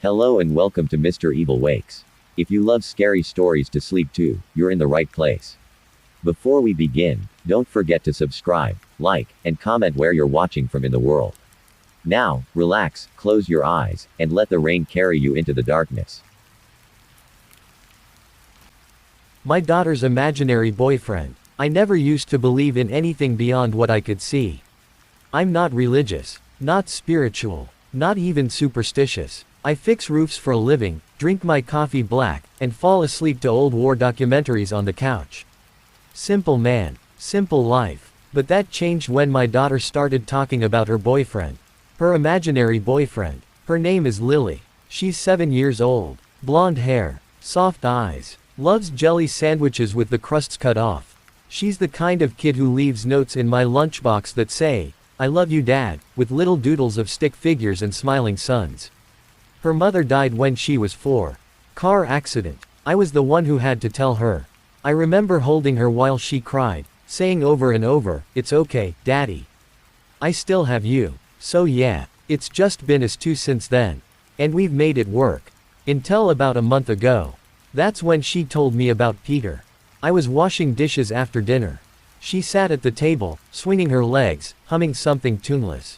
Hello and welcome to Mr.EvilWakes. If you love scary stories to sleep to, you're in the right place. Before we begin, don't forget to subscribe, like, and comment where you're watching from in the world. Now, relax, close your eyes, and let the rain carry you into the darkness. My daughter's imaginary boyfriend. I never used to believe in anything beyond what I could see. I'm not religious, not spiritual, not even superstitious. I fix roofs for a living, drink my coffee black, and fall asleep to old war documentaries on the couch. Simple man, simple life. But that changed when my daughter started talking about her boyfriend. Her imaginary boyfriend. Her name is Lily. She's 7 years old. Blonde hair, soft eyes, loves jelly sandwiches with the crusts cut off. She's the kind of kid who leaves notes in my lunchbox that say, "I love you dad," with little doodles of stick figures and smiling suns. Her mother died when she was 4. Car accident. I was the one who had to tell her. I remember holding her while she cried, saying over and over, "It's okay, Daddy. I still have you." So yeah, it's just been us two since then. And we've made it work. Until about a month ago. That's when she told me about Peter. I was washing dishes after dinner. She sat at the table, swinging her legs, humming something tuneless.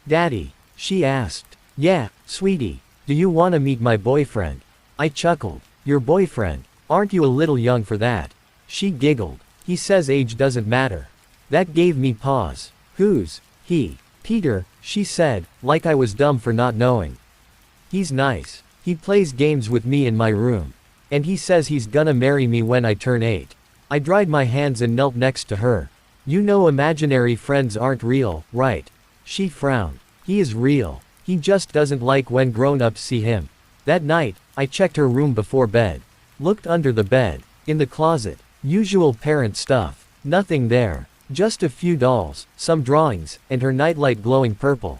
"Daddy," she asked. "Yeah, sweetie. Do you want to meet my boyfriend?" I chuckled. "Your boyfriend? Aren't you a little young for that?" She giggled. "He says age doesn't matter." That gave me pause. "Who's he?" "Peter," she said, like I was dumb for not knowing. "He's nice. He plays games with me in my room. And he says he's gonna marry me when I turn 8. I dried my hands and knelt next to her. "You know imaginary friends aren't real, right?" She frowned. "He is real. He just doesn't like when grown-ups see him." That night, I checked her room before bed. Looked under the bed. In the closet. Usual parent stuff. Nothing there. Just a few dolls, some drawings, and her nightlight glowing purple.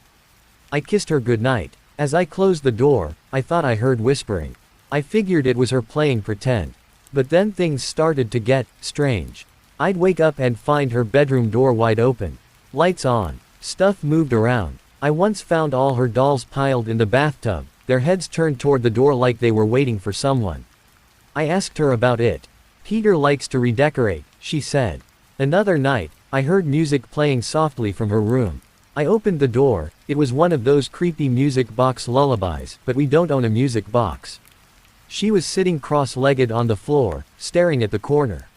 I kissed her goodnight. As I closed the door, I thought I heard whispering. I figured it was her playing pretend. But then things started to get strange. I'd wake up and find her bedroom door wide open. Lights on. Stuff moved around. I once found all her dolls piled in the bathtub, their heads turned toward the door like they were waiting for someone. I asked her about it. "Peter likes to redecorate," she said. Another night, I heard music playing softly from her room. I opened the door. It was one of those creepy music box lullabies, but we don't own a music box. She was sitting cross-legged on the floor, staring at the corner.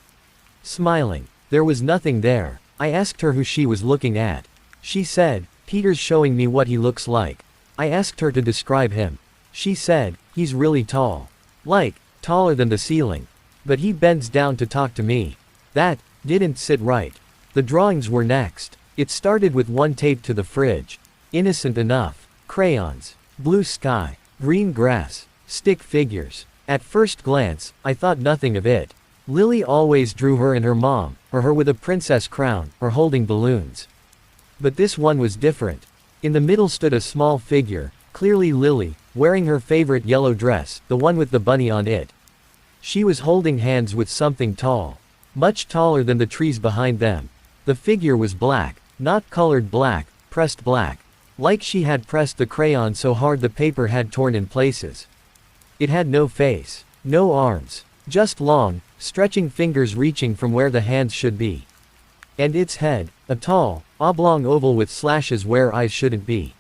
Smiling. There was nothing there. I asked her who she was looking at. She said, "Peter's showing me what he looks like." I asked her to describe him. She said, "He's really tall. Like, taller than the ceiling. But he bends down to talk to me." That didn't sit right. The drawings were next. It started with one taped to the fridge. Innocent enough. Crayons. Blue sky. Green grass. Stick figures. At first glance, I thought nothing of it. Lily always drew her and her mom, or her with a princess crown, or holding balloons. But this one was different. In the middle stood a small figure, clearly Lily, wearing her favorite yellow dress, the one with the bunny on it. She was holding hands with something tall. Much taller than the trees behind them. The figure was black, not colored black, pressed black. Like she had pressed the crayon so hard the paper had torn in places. It had no face, no arms, just long, stretching fingers reaching from where the hands should be. And its head, a tall, oblong oval with slashes where eyes shouldn't be.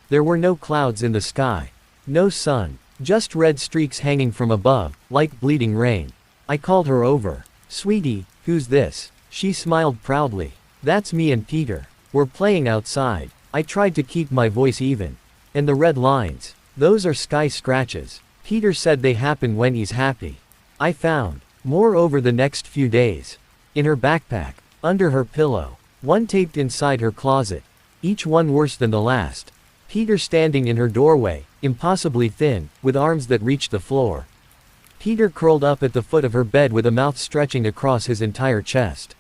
There were no clouds in the sky. No sun, just red streaks hanging from above, like bleeding rain. I called her over. "Sweetie, who's this?" She smiled proudly. "That's me and Peter. We're playing outside." I tried to keep my voice even. "And the red lines, those are sky scratches. Peter said they happen when he's happy." I found more over the next few days. In her backpack, under her pillow, one taped inside her closet. Each one worse than the last. Peter standing in her doorway, impossibly thin, with arms that reached the floor. Peter curled up at the foot of her bed with a mouth stretching across his entire chest.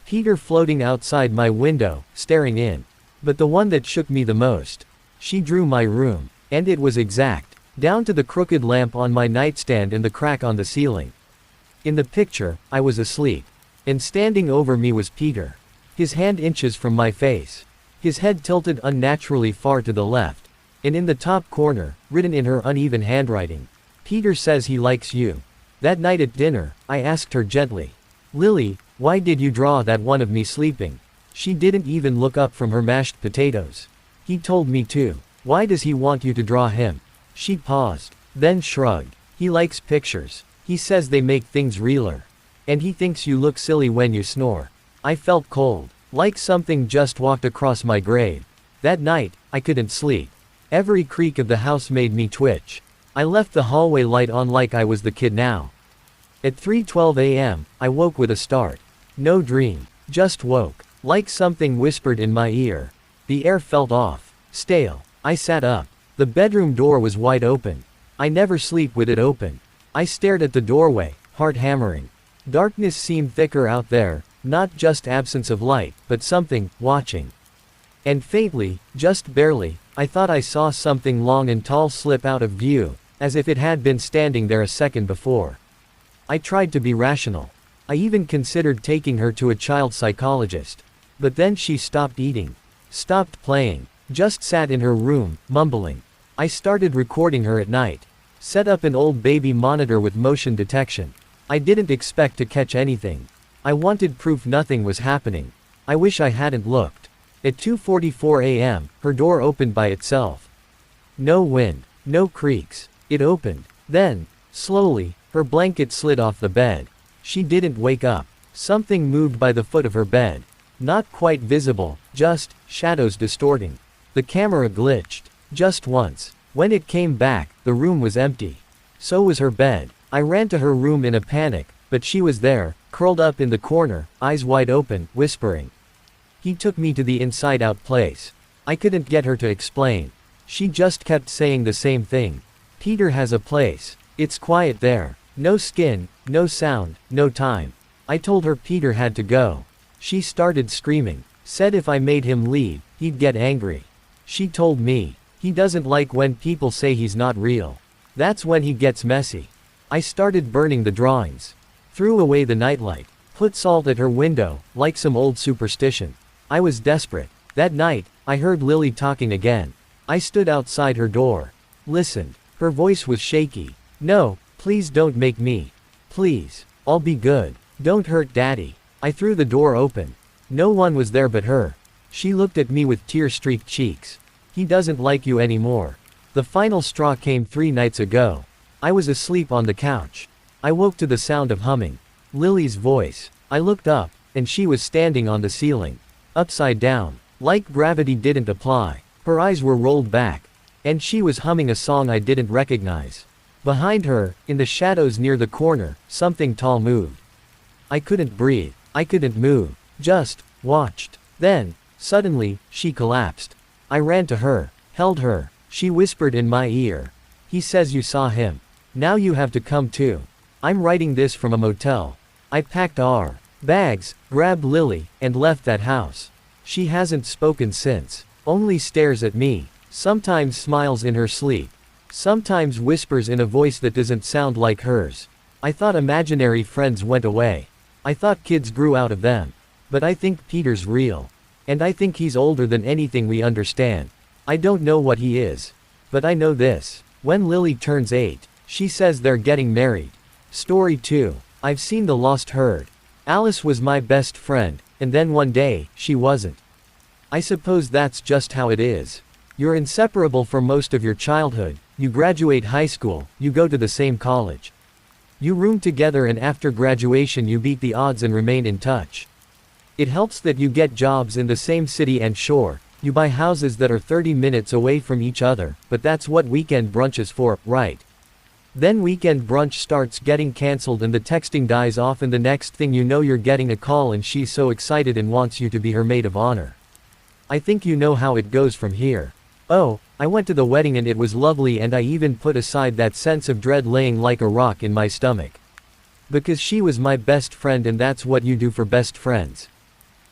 Peter floating outside my window, staring in. But the one that shook me the most. She drew my room. And it was exact. Down to the crooked lamp on my nightstand and the crack on the ceiling. In the picture, I was asleep. And standing over me was Peter. His hand inches from my face. His head tilted unnaturally far to the left. And in the top corner, written in her uneven handwriting, Peter says he likes you. That night at dinner, I asked her gently, Lily, why did you draw that one of me sleeping? She didn't even look up from her mashed potatoes. He told me to. Why does he want you to draw him? She paused, then shrugged. He likes pictures. He says they make things realer. And he thinks you look silly when you snore. I felt cold, like something just walked across my grave. That night, I couldn't sleep. Every creak of the house made me twitch. I left the hallway light on like I was the kid now. At 3:12 a.m., I woke with a start. No dream, just woke. Like something whispered in my ear. The air felt off, stale. I sat up. The bedroom door was wide open. I never sleep with it open. I stared at the doorway, heart hammering. Darkness seemed thicker out there, not just absence of light, but something, watching. And faintly, just barely, I thought I saw something long and tall slip out of view, as if it had been standing there a second before. I tried to be rational. I even considered taking her to a child psychologist. But then she stopped eating, stopped playing, just sat in her room, mumbling. I started recording her at night. Set up an old baby monitor with motion detection. I didn't expect to catch anything. I wanted proof nothing was happening. I wish I hadn't looked. At 2:44 a.m., her door opened by itself. No wind, no creaks. It opened. Then, slowly, her blanket slid off the bed. She didn't wake up. Something moved by the foot of her bed. Not quite visible, just shadows distorting. The camera glitched. Just once. When it came back, the room was empty. So was her bed. I ran to her room in a panic, but she was there, curled up in the corner, eyes wide open, whispering. He took me to the inside-out place. I couldn't get her to explain. She just kept saying the same thing. Peter has a place. It's quiet there. No skin, no sound, no time. I told her Peter had to go. She started screaming. Said if I made him leave, he'd get angry. She told me, he doesn't like when people say he's not real. That's when he gets messy. I started burning the drawings. Threw away the nightlight. Put salt at her window, like some old superstition. I was desperate. That night, I heard Lily talking again. I stood outside her door. Listened. Her voice was shaky. No, please don't make me. Please. I'll be good. Don't hurt Daddy. I threw the door open. No one was there but her. She looked at me with tear-streaked cheeks. He doesn't like you anymore. The final straw came 3 nights ago. I was asleep on the couch. I woke to the sound of humming. Lily's voice. I looked up, and she was standing on the ceiling. Upside down. Like gravity didn't apply. Her eyes were rolled back. And she was humming a song I didn't recognize. Behind her, in the shadows near the corner, something tall moved. I couldn't breathe. I couldn't move. Just watched. Then, suddenly, she collapsed. I ran to her, held her. She whispered in my ear. He says you saw him. Now you have to come too. I'm writing this from a motel. I packed our bags, grabbed Lily, and left that house. She hasn't spoken since. Only stares at me. Sometimes smiles in her sleep. Sometimes whispers in a voice that doesn't sound like hers. I thought imaginary friends went away. I thought kids grew out of them. But I think Peter's real. And I think he's older than anything we understand. I don't know what he is. But I know this. When Lily turns 8, she says they're getting married. Story 2. I've seen the lost herd. Alice was my best friend, and then one day, she wasn't. I suppose that's just how it is. You're inseparable for most of your childhood, you graduate high school, you go to the same college. You room together and after graduation you beat the odds and remain in touch. It helps that you get jobs in the same city and sure, you buy houses that are 30 minutes away from each other, but that's what weekend brunch is for, right? Then weekend brunch starts getting cancelled and the texting dies off and the next thing you know you're getting a call and she's so excited and wants you to be her maid of honor. I think you know how it goes from here. Oh, I went to the wedding and it was lovely and I even put aside that sense of dread laying like a rock in my stomach. Because she was my best friend and that's what you do for best friends.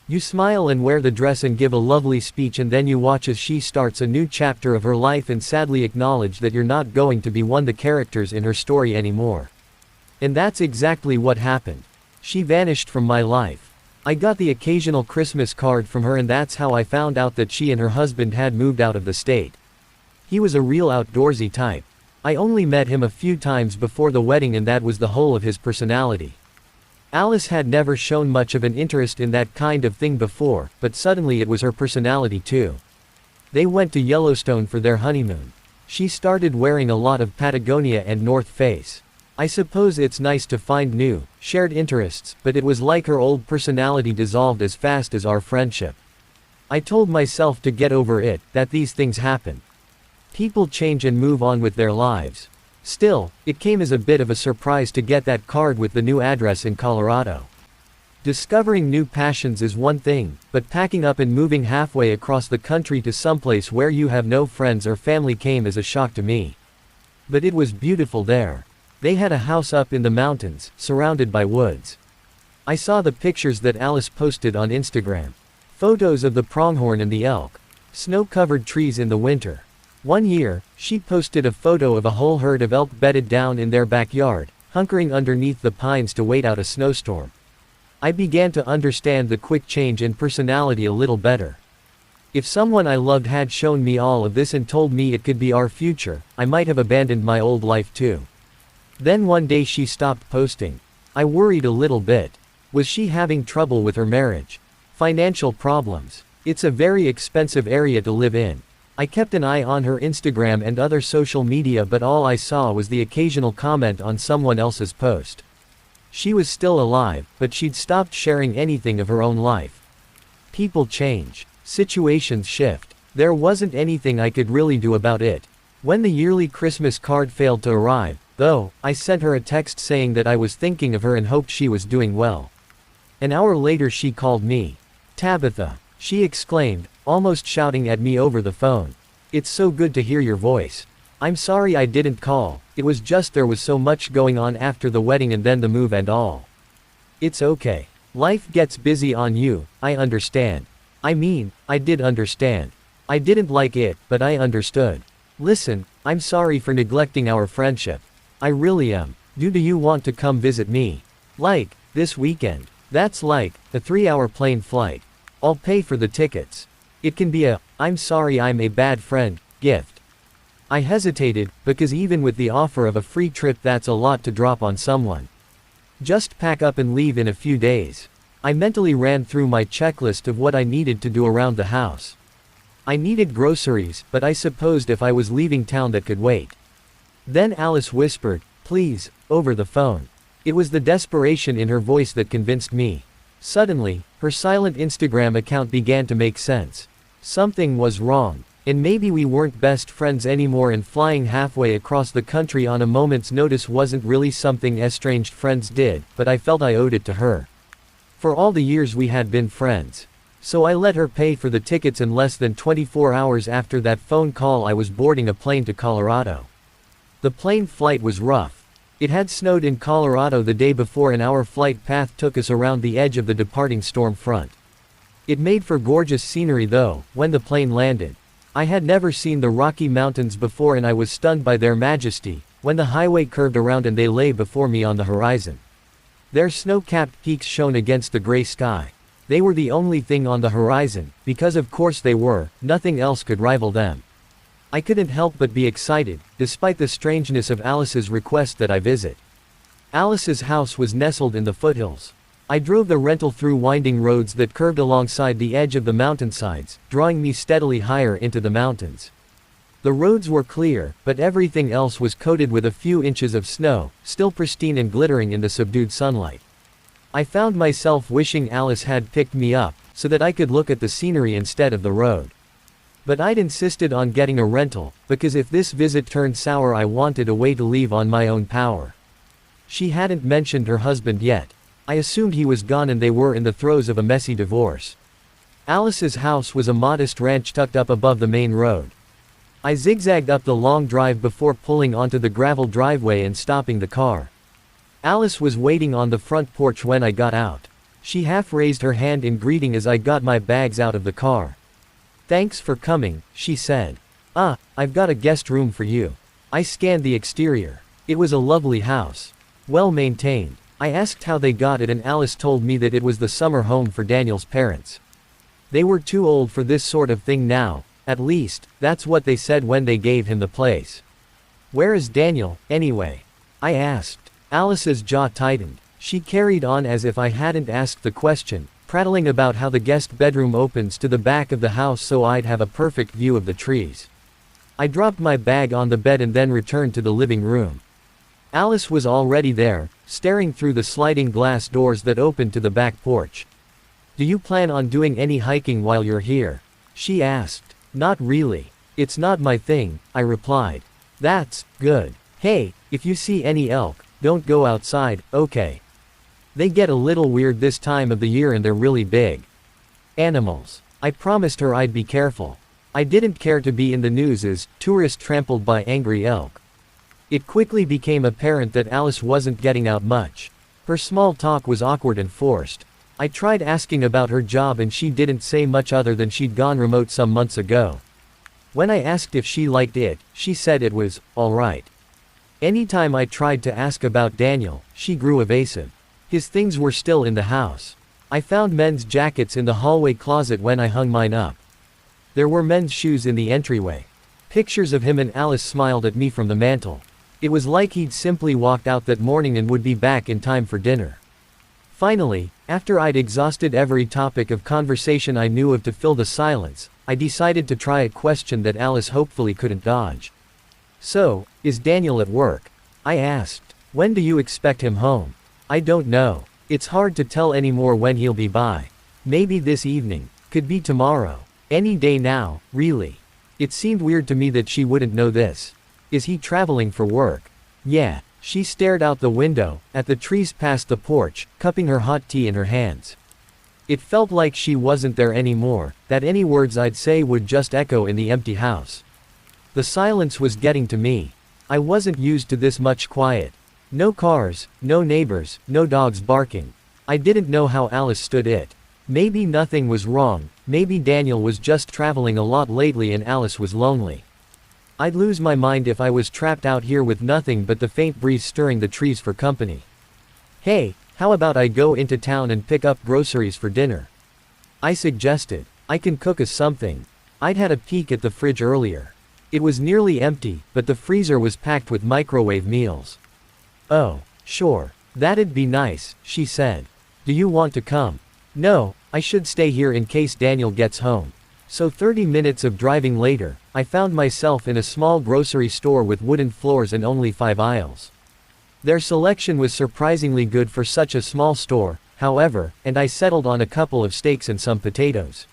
You smile and wear the dress and give a lovely speech and then you watch as she starts a new chapter of her life and sadly acknowledge that you're not going to be one of the characters in her story anymore. And that's exactly what happened. She vanished from my life. I got the occasional Christmas card from her and that's how I found out that she and her husband had moved out of the state. He was a real outdoorsy type. I only met him a few times before the wedding and that was the whole of his personality. Alice had never shown much of an interest in that kind of thing before, but suddenly it was her personality too. They went to Yellowstone for their honeymoon. She started wearing a lot of Patagonia and North Face. I suppose it's nice to find new, shared interests, but it was like her old personality dissolved as fast as our friendship. I told myself to get over it, that these things happen. People change and move on with their lives. Still, it came as a bit of a surprise to get that card with the new address in Colorado. Discovering new passions is one thing, but packing up and moving halfway across the country to someplace where you have no friends or family came as a shock to me. But it was beautiful there. They had a house up in the mountains, surrounded by woods. I saw the pictures that Alice posted on Instagram. Photos of the pronghorn and the elk. Snow-covered trees in the winter. One year, she posted a photo of a whole herd of elk bedded down in their backyard, hunkering underneath the pines to wait out a snowstorm. I began to understand the quick change in personality a little better. If someone I loved had shown me all of this and told me it could be our future, I might have abandoned my old life too. Then one day she stopped posting. I worried a little bit. Was she having trouble with her marriage? Financial problems. It's a very expensive area to live in. I kept an eye on her Instagram and other social media, but all I saw was the occasional comment on someone else's post. She was still alive, but she'd stopped sharing anything of her own life. People change. Situations shift. There wasn't anything I could really do about it. When the yearly Christmas card failed to arrive, though, I sent her a text saying that I was thinking of her and hoped she was doing well. An hour later she called me. "Tabitha," she exclaimed, almost shouting at me over the phone. "It's so good to hear your voice. I'm sorry I didn't call, it was just there was so much going on after the wedding and then the move and all." "It's okay. Life gets busy on you, I understand." I mean, I did understand. I didn't like it, but I understood. "Listen, I'm sorry for neglecting our friendship. I really am. Do you want to come visit me? Like, this weekend? That's like a 3-hour plane flight. I'll pay for the tickets. It can be a, 'I'm sorry I'm a bad friend,' gift." I hesitated, because even with the offer of a free trip that's a lot to drop on someone. "Just pack up and leave in a few days." I mentally ran through my checklist of what I needed to do around the house. I needed groceries, but I supposed if I was leaving town that could wait. Then Alice whispered, "Please," over the phone. It was the desperation in her voice that convinced me. Suddenly, her silent Instagram account began to make sense. Something was wrong, and maybe we weren't best friends anymore, and flying halfway across the country on a moment's notice wasn't really something estranged friends did, but I felt I owed it to her. For all the years we had been friends. So I let her pay for the tickets, and less than 24 hours after that phone call I was boarding a plane to Colorado. The plane flight was rough. It had snowed in Colorado the day before and our flight path took us around the edge of the departing storm front. It made for gorgeous scenery though, when the plane landed. I had never seen the Rocky Mountains before and I was stunned by their majesty, when the highway curved around and they lay before me on the horizon. Their snow-capped peaks shone against the gray sky. They were the only thing on the horizon, because of course they were, nothing else could rival them. I couldn't help but be excited, despite the strangeness of Alice's request that I visit. Alice's house was nestled in the foothills. I drove the rental through winding roads that curved alongside the edge of the mountainsides, drawing me steadily higher into the mountains. The roads were clear, but everything else was coated with a few inches of snow, still pristine and glittering in the subdued sunlight. I found myself wishing Alice had picked me up, so that I could look at the scenery instead of the road. But I'd insisted on getting a rental, because if this visit turned sour I wanted a way to leave on my own power. She hadn't mentioned her husband yet. I assumed he was gone and they were in the throes of a messy divorce. Alice's house was a modest ranch tucked up above the main road. I zigzagged up the long drive before pulling onto the gravel driveway and stopping the car. Alice was waiting on the front porch when I got out. She half raised her hand in greeting as I got my bags out of the car. "Thanks for coming," she said. I've got a guest room for you." I scanned the exterior. It was a lovely house. Well maintained. I asked how they got it and Alice told me that it was the summer home for Daniel's parents. They were too old for this sort of thing now, At least, that's what they said when they gave him the place. Where is Daniel, anyway? I asked. Alice's jaw tightened. She carried on as if I hadn't asked the question, prattling about how the guest bedroom opens to the back of the house so I'd have a perfect view of the trees. I dropped my bag on the bed and then returned to the living room. Alice was already there, staring through the sliding glass doors that opened to the back porch. Do you plan on doing any hiking while you're here? She asked. Not really. It's not my thing, I replied. That's good. Hey, if you see any elk, don't go outside, okay? They get a little weird this time of the year and they're really big. Animals. I promised her I'd be careful. I didn't care to be in the news as tourist trampled by angry elk. It quickly became apparent that Alice wasn't getting out much. Her small talk was awkward and forced. I tried asking about her job and she didn't say much other than she'd gone remote some months ago. When I asked if she liked it, she said it was alright. Anytime I tried to ask about Daniel, she grew evasive. His things were still in the house. I found men's jackets in the hallway closet when I hung mine up. There were men's shoes in the entryway. Pictures of him and Alice smiled at me from the mantel. It was like he'd simply walked out that morning and would be back in time for dinner. Finally, after I'd exhausted every topic of conversation I knew of to fill the silence, I decided to try a question that Alice hopefully couldn't dodge. So, is Daniel at work? I asked. When do you expect him home? I don't know. It's hard to tell anymore when he'll be by. Maybe this evening. Could be tomorrow. Any day now, really. It seemed weird to me that she wouldn't know this. Is he traveling for work? Yeah. She stared out the window, at the trees past the porch, cupping her hot tea in her hands. It felt like she wasn't there anymore, that any words I'd say would just echo in the empty house. The silence was getting to me. I wasn't used to this much quiet. No cars, no neighbors, no dogs barking. I didn't know how Alice stood it. Maybe nothing was wrong, maybe Daniel was just traveling a lot lately and Alice was lonely. I'd lose my mind if I was trapped out here with nothing but the faint breeze stirring the trees for company. Hey, how about I go into town and pick up groceries for dinner? I suggested. I can cook us something. I'd had a peek at the fridge earlier. It was nearly empty, but the freezer was packed with microwave meals. Oh, sure. That'd be nice, she said. Do you want to come? No, I should stay here in case Daniel gets home. So 30 minutes of driving later, I found myself in a small grocery store with wooden floors and only 5 aisles. Their selection was surprisingly good for such a small store, however, and I settled on a couple of steaks and some potatoes.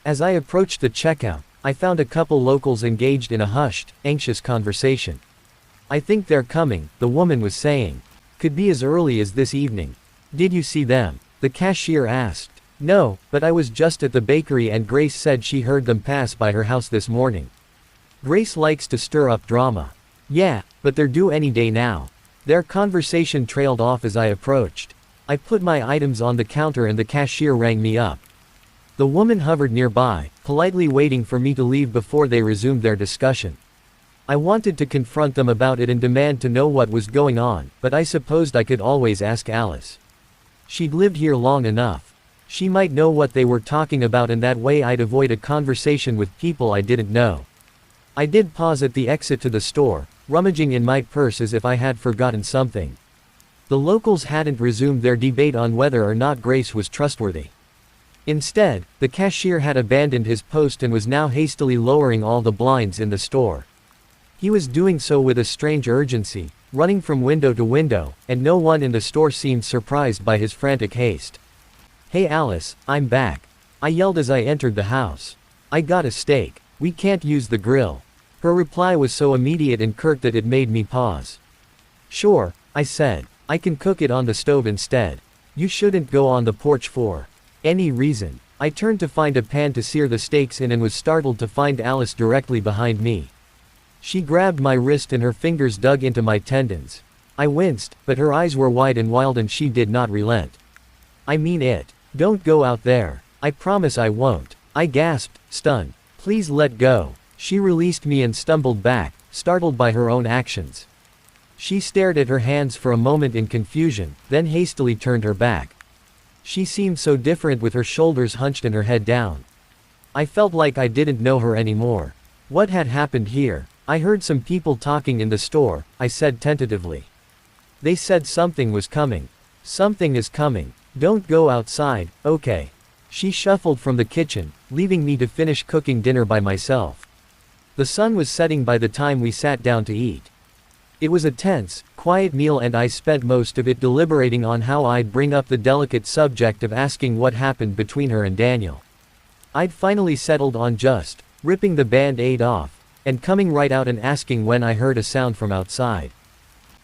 As I approached the checkout, I found a couple locals engaged in a hushed, anxious conversation. I think they're coming, the woman was saying. Could be as early as this evening. Did you see them? The cashier asked. No, but I was just at the bakery and Grace said she heard them pass by her house this morning. Grace likes to stir up drama. Yeah, but they're due any day now. Their conversation trailed off as I approached. I put my items on the counter and the cashier rang me up. The woman hovered nearby, politely waiting for me to leave before they resumed their discussion. I wanted to confront them about it and demand to know what was going on, but I supposed I could always ask Alice. She'd lived here long enough. She might know what they were talking about and that way I'd avoid a conversation with people I didn't know. I did pause at the exit to the store, rummaging in my purse as if I had forgotten something. The locals hadn't resumed their debate on whether or not Grace was trustworthy. Instead, the cashier had abandoned his post and was now hastily lowering all the blinds in the store. He was doing so with a strange urgency, running from window to window, and no one in the store seemed surprised by his frantic haste. Hey Alice, I'm back. I yelled as I entered the house. I got a steak. We can't use the grill. Her reply was so immediate and curt that it made me pause. Sure, I said. I can cook it on the stove instead. You shouldn't go on the porch for any reason. I turned to find a pan to sear the steaks in and was startled to find Alice directly behind me. She grabbed my wrist and her fingers dug into my tendons. I winced, but her eyes were wide and wild and she did not relent. I mean it. Don't go out there. I promise I won't. I gasped, stunned. Please let go. She released me and stumbled back, startled by her own actions. She stared at her hands for a moment in confusion, then hastily turned her back. She seemed so different with her shoulders hunched and her head down. I felt like I didn't know her anymore. What had happened here? I heard some people talking in the store, I said tentatively. They said something was coming. Something is coming. Don't go outside, okay. She shuffled from the kitchen, leaving me to finish cooking dinner by myself. The sun was setting by the time we sat down to eat. It was a tense, quiet meal and I spent most of it deliberating on how I'd bring up the delicate subject of asking what happened between her and Daniel. I'd finally settled on just ripping the band-aid off, and coming right out and asking when I heard a sound from outside.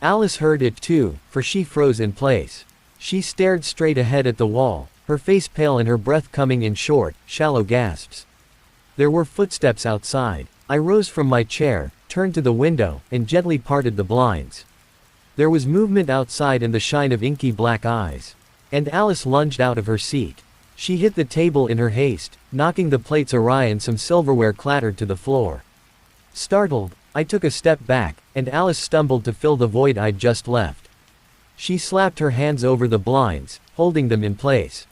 Alice heard it too, for she froze in place. She stared straight ahead at the wall, her face pale and her breath coming in short, shallow gasps. There were footsteps outside. I rose from my chair, turned to the window, and gently parted the blinds. There was movement outside and the shine of inky black eyes. And Alice lunged out of her seat. She hit the table in her haste, knocking the plates awry and some silverware clattered to the floor. Startled, I took a step back, and Alice stumbled to fill the void I'd just left. She slapped her hands over the blinds, holding them in place.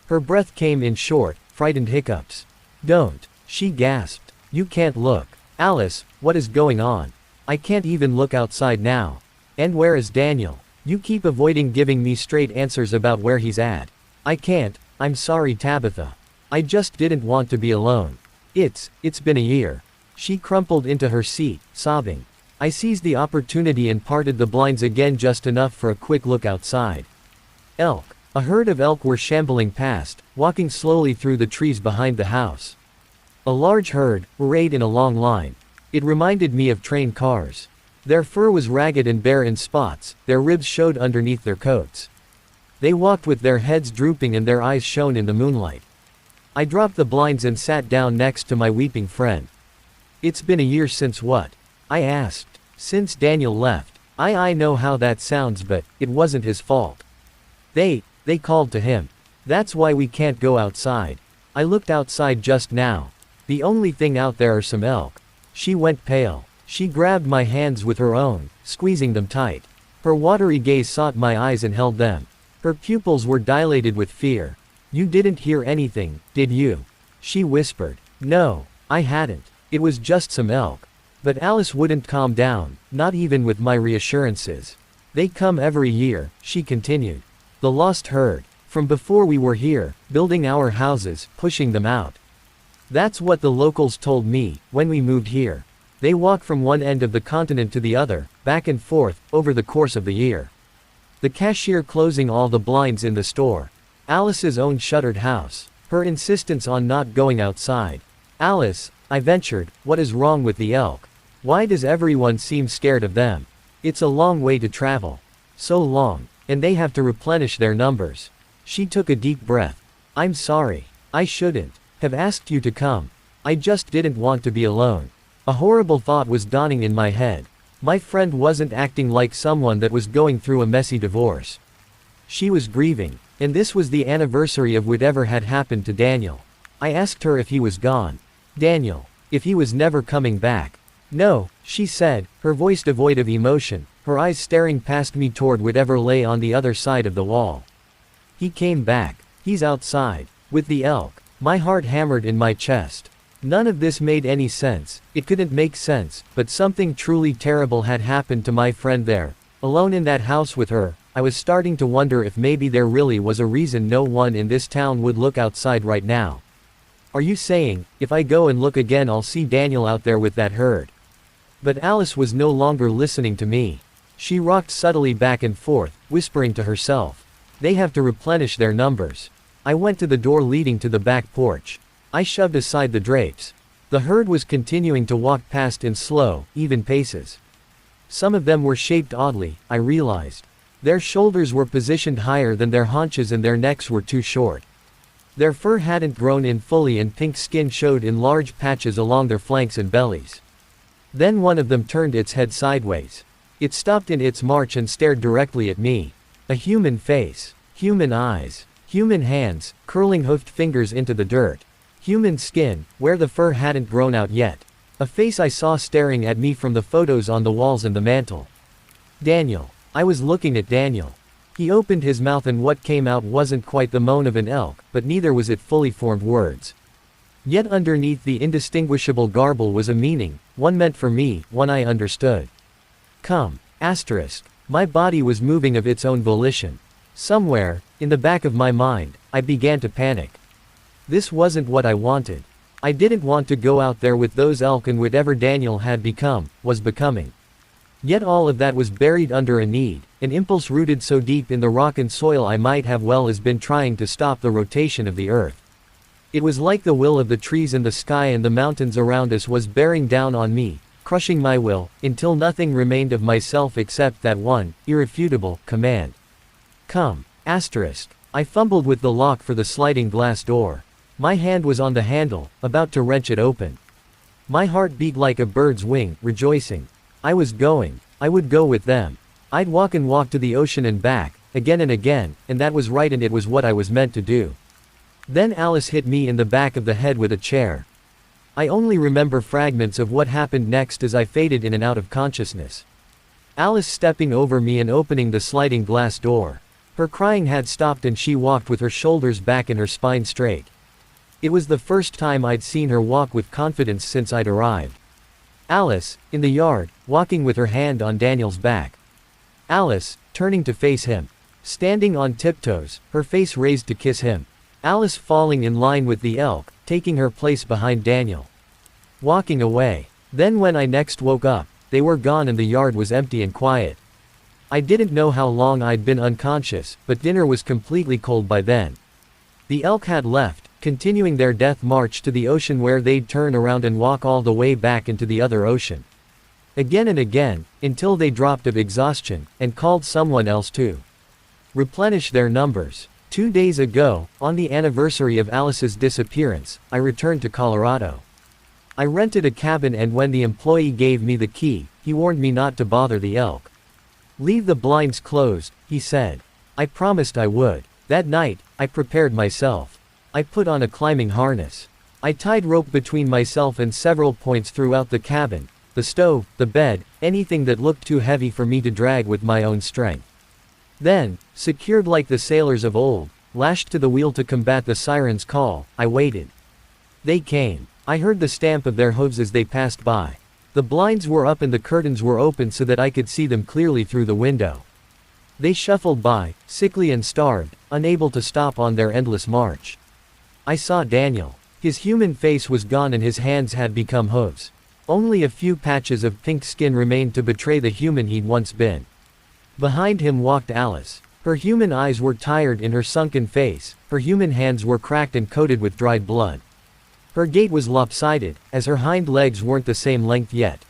Her breath came in short, frightened hiccups. "Don't," she gasped. "You can't look. Alice, what is going on? I can't even look outside now. And where is Daniel? You keep avoiding giving me straight answers about where he's at." "I can't, I'm sorry Tabitha. I just didn't want to be alone. It's been a year." She crumpled into her seat, sobbing. I seized the opportunity and parted the blinds again just enough for a quick look outside. Elk. A herd of elk were shambling past, walking slowly through the trees behind the house. A large herd, arrayed in a long line. It reminded me of train cars. Their fur was ragged and bare in spots, their ribs showed underneath their coats. They walked with their heads drooping and their eyes shone in the moonlight. I dropped the blinds and sat down next to my weeping friend. "It's been a year since what?" I asked. "Since Daniel left. I know how that sounds but, it wasn't his fault. They called to him. That's why we can't go outside. I looked outside just now. The only thing out there are some elk." She went pale. She grabbed my hands with her own, squeezing them tight. Her watery gaze sought my eyes and held them. Her pupils were dilated with fear. "You didn't hear anything, did you?" she whispered. "No, I hadn't. It was just some elk." But Alice wouldn't calm down, not even with my reassurances. "They come every year," she continued. "The lost herd. From before we were here, building our houses, pushing them out. That's what the locals told me, when we moved here. They walk from one end of the continent to the other, back and forth, over the course of the year." The cashier closing all the blinds in the store. Alice's own shuttered house. Her insistence on not going outside. "Alice," I ventured, "what is wrong with the elk? Why does everyone seem scared of them? It's a long way to travel. So long, and they have to replenish their numbers." She took a deep breath. "I'm sorry. I shouldn't have asked you to come. I just didn't want to be alone." A horrible thought was dawning in my head. My friend wasn't acting like someone that was going through a messy divorce. She was grieving, and this was the anniversary of whatever had happened to Daniel. I asked her if he was gone. Daniel. If he was never coming back. "No," she said, her voice devoid of emotion, her eyes staring past me toward whatever lay on the other side of the wall. "He came back. He's outside. With the elk." My heart hammered in my chest. None of this made any sense. It couldn't make sense, but something truly terrible had happened to my friend there. Alone in that house with her, I was starting to wonder if maybe there really was a reason no one in this town would look outside right now. "Are you saying, if I go and look again I'll see Daniel out there with that herd?" But Alice was no longer listening to me. She rocked subtly back and forth, whispering to herself. "They have to replenish their numbers." I went to the door leading to the back porch. I shoved aside the drapes. The herd was continuing to walk past in slow, even paces. Some of them were shaped oddly, I realized. Their shoulders were positioned higher than their haunches and their necks were too short. Their fur hadn't grown in fully and pink skin showed in large patches along their flanks and bellies. Then one of them turned its head sideways. It stopped in its march and stared directly at me. A human face. Human eyes. Human hands, curling hoofed fingers into the dirt. Human skin, where the fur hadn't grown out yet. A face I saw staring at me from the photos on the walls and the mantle. Daniel. I was looking at Daniel. He opened his mouth and what came out wasn't quite the moan of an elk, but neither was it fully formed words. Yet underneath the indistinguishable garble was a meaning, one meant for me, one I understood. Come. Asterisk. My body was moving of its own volition. Somewhere, in the back of my mind, I began to panic. This wasn't what I wanted. I didn't want to go out there with those elk and whatever Daniel had become, was becoming. Yet all of that was buried under a need, an impulse rooted so deep in the rock and soil I might have well as been trying to stop the rotation of the earth. It was like the will of the trees and the sky and the mountains around us was bearing down on me, crushing my will, until nothing remained of myself except that one, irrefutable, command. Come. Asterisk. I fumbled with the lock for the sliding glass door. My hand was on the handle, about to wrench it open. My heart beat like a bird's wing, rejoicing. I was going. I would go with them. I'd walk to the ocean and back, again and again, and that was right and it was what I was meant to do. Then Alice hit me in the back of the head with a chair. I only remember fragments of what happened next as I faded in and out of consciousness. Alice stepping over me and opening the sliding glass door. Her crying had stopped and she walked with her shoulders back and her spine straight. It was the first time I'd seen her walk with confidence since I'd arrived. Alice, in the yard, walking with her hand on Daniel's back. Alice, turning to face him. Standing on tiptoes, her face raised to kiss him. Alice falling in line with the elk, taking her place behind Daniel. Walking away. Then when I next woke up, they were gone and the yard was empty and quiet. I didn't know how long I'd been unconscious, but dinner was completely cold by then. The elk had left, continuing their death march to the ocean where they'd turn around and walk all the way back into the other ocean. Again and again, until they dropped of exhaustion, and called someone else to replenish their numbers. 2 days ago, on the anniversary of Alice's disappearance, I returned to Colorado. I rented a cabin and when the employee gave me the key, he warned me not to bother the elk. Leave the blinds closed, he said. I promised I would. That night, I prepared myself. I put on a climbing harness. I tied rope between myself and several points throughout the cabin, the stove, the bed, anything that looked too heavy for me to drag with my own strength. Then, secured like the sailors of old, lashed to the wheel to combat the siren's call, I waited. They came. I heard the stamp of their hooves as they passed by. The blinds were up and the curtains were open so that I could see them clearly through the window. They shuffled by, sickly and starved, unable to stop on their endless march. I saw Daniel. His human face was gone and his hands had become hooves. Only a few patches of pink skin remained to betray the human he'd once been. Behind him walked Alice. Her human eyes were tired in her sunken face, her human hands were cracked and coated with dried blood. Her gait was lopsided, as her hind legs weren't the same length yet.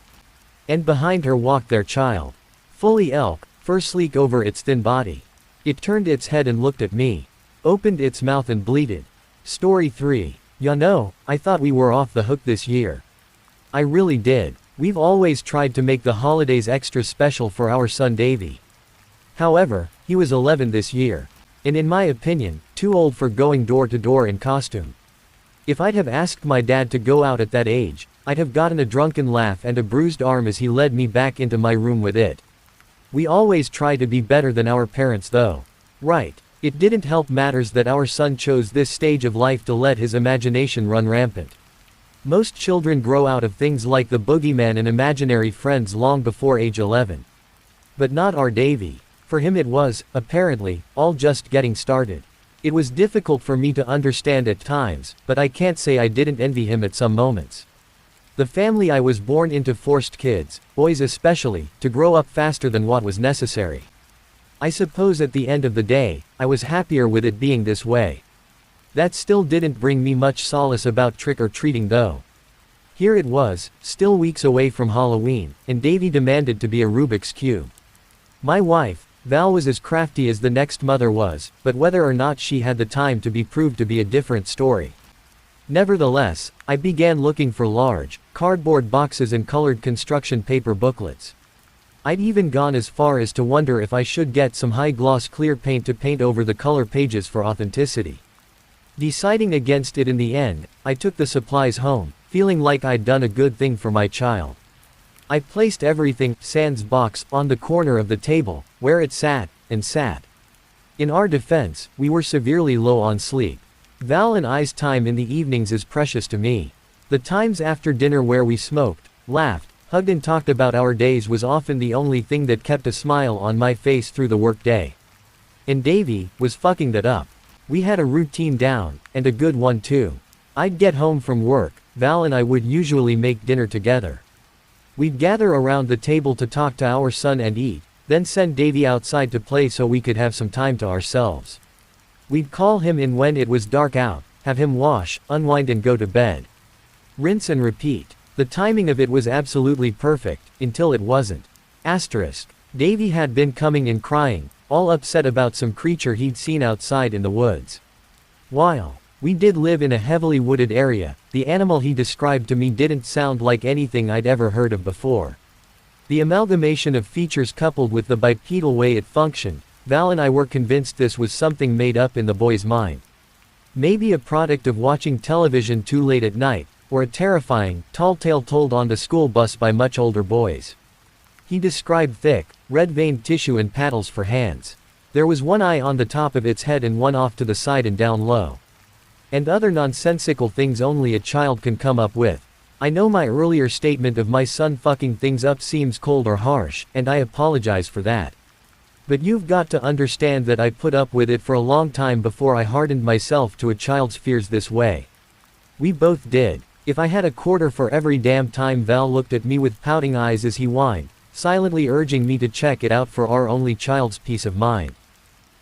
And behind her walked their child. Fully elk, fur sleek over its thin body. It turned its head and looked at me. Opened its mouth and bleated. Story 3. Ya know, I thought we were off the hook this year. I really did. We've always tried to make the holidays extra special for our son Davy. However, he was 11 this year. And in my opinion, too old for going door to door in costume. If I'd have asked my dad to go out at that age, I'd have gotten a drunken laugh and a bruised arm as he led me back into my room with it. We always try to be better than our parents though. Right. It didn't help matters that our son chose this stage of life to let his imagination run rampant. Most children grow out of things like the boogeyman and imaginary friends long before age 11. But not our Davy. For him it was, apparently, all just getting started. It was difficult for me to understand at times, but I can't say I didn't envy him at some moments. The family I was born into forced kids, boys especially, to grow up faster than what was necessary. I suppose at the end of the day, I was happier with it being this way. That still didn't bring me much solace about trick-or-treating though. Here it was, still weeks away from Halloween, and Davy demanded to be a Rubik's Cube. My wife, Val, was as crafty as the next mother was, but whether or not she had the time to be proved to be a different story. Nevertheless, I began looking for large, cardboard boxes and colored construction paper booklets. I'd even gone as far as to wonder if I should get some high-gloss clear paint to paint over the color pages for authenticity. Deciding against it in the end, I took the supplies home, feeling like I'd done a good thing for my child. I placed everything, sans box, on the corner of the table, where it sat, and sat. In our defense, we were severely low on sleep. Val and I's time in the evenings is precious to me. The times after dinner where we smoked, laughed, hugged and talked about our days was often the only thing that kept a smile on my face through the workday. And Davy was fucking that up. We had a routine down, and a good one too. I'd get home from work, Val and I would usually make dinner together. We'd gather around the table to talk to our son and eat, then send Davy outside to play so we could have some time to ourselves. We'd call him in when it was dark out, have him wash, unwind and go to bed. Rinse and repeat. The timing of it was absolutely perfect, until it wasn't. Asterisk. Davy had been coming in crying, all upset about some creature he'd seen outside in the woods. While we did live in a heavily wooded area, the animal he described to me didn't sound like anything I'd ever heard of before. The amalgamation of features coupled with the bipedal way it functioned, Val and I were convinced this was something made up in the boy's mind. Maybe a product of watching television too late at night, or a terrifying, tall tale told on the school bus by much older boys. He described thick, red-veined tissue and paddles for hands. There was one eye on the top of its head and one off to the side and down low. And other nonsensical things only a child can come up with. I know my earlier statement of my son fucking things up seems cold or harsh, and I apologize for that. But you've got to understand that I put up with it for a long time before I hardened myself to a child's fears this way. We both did. If I had a quarter for every damn time Val looked at me with pouting eyes as he whined, silently urging me to check it out for our only child's peace of mind.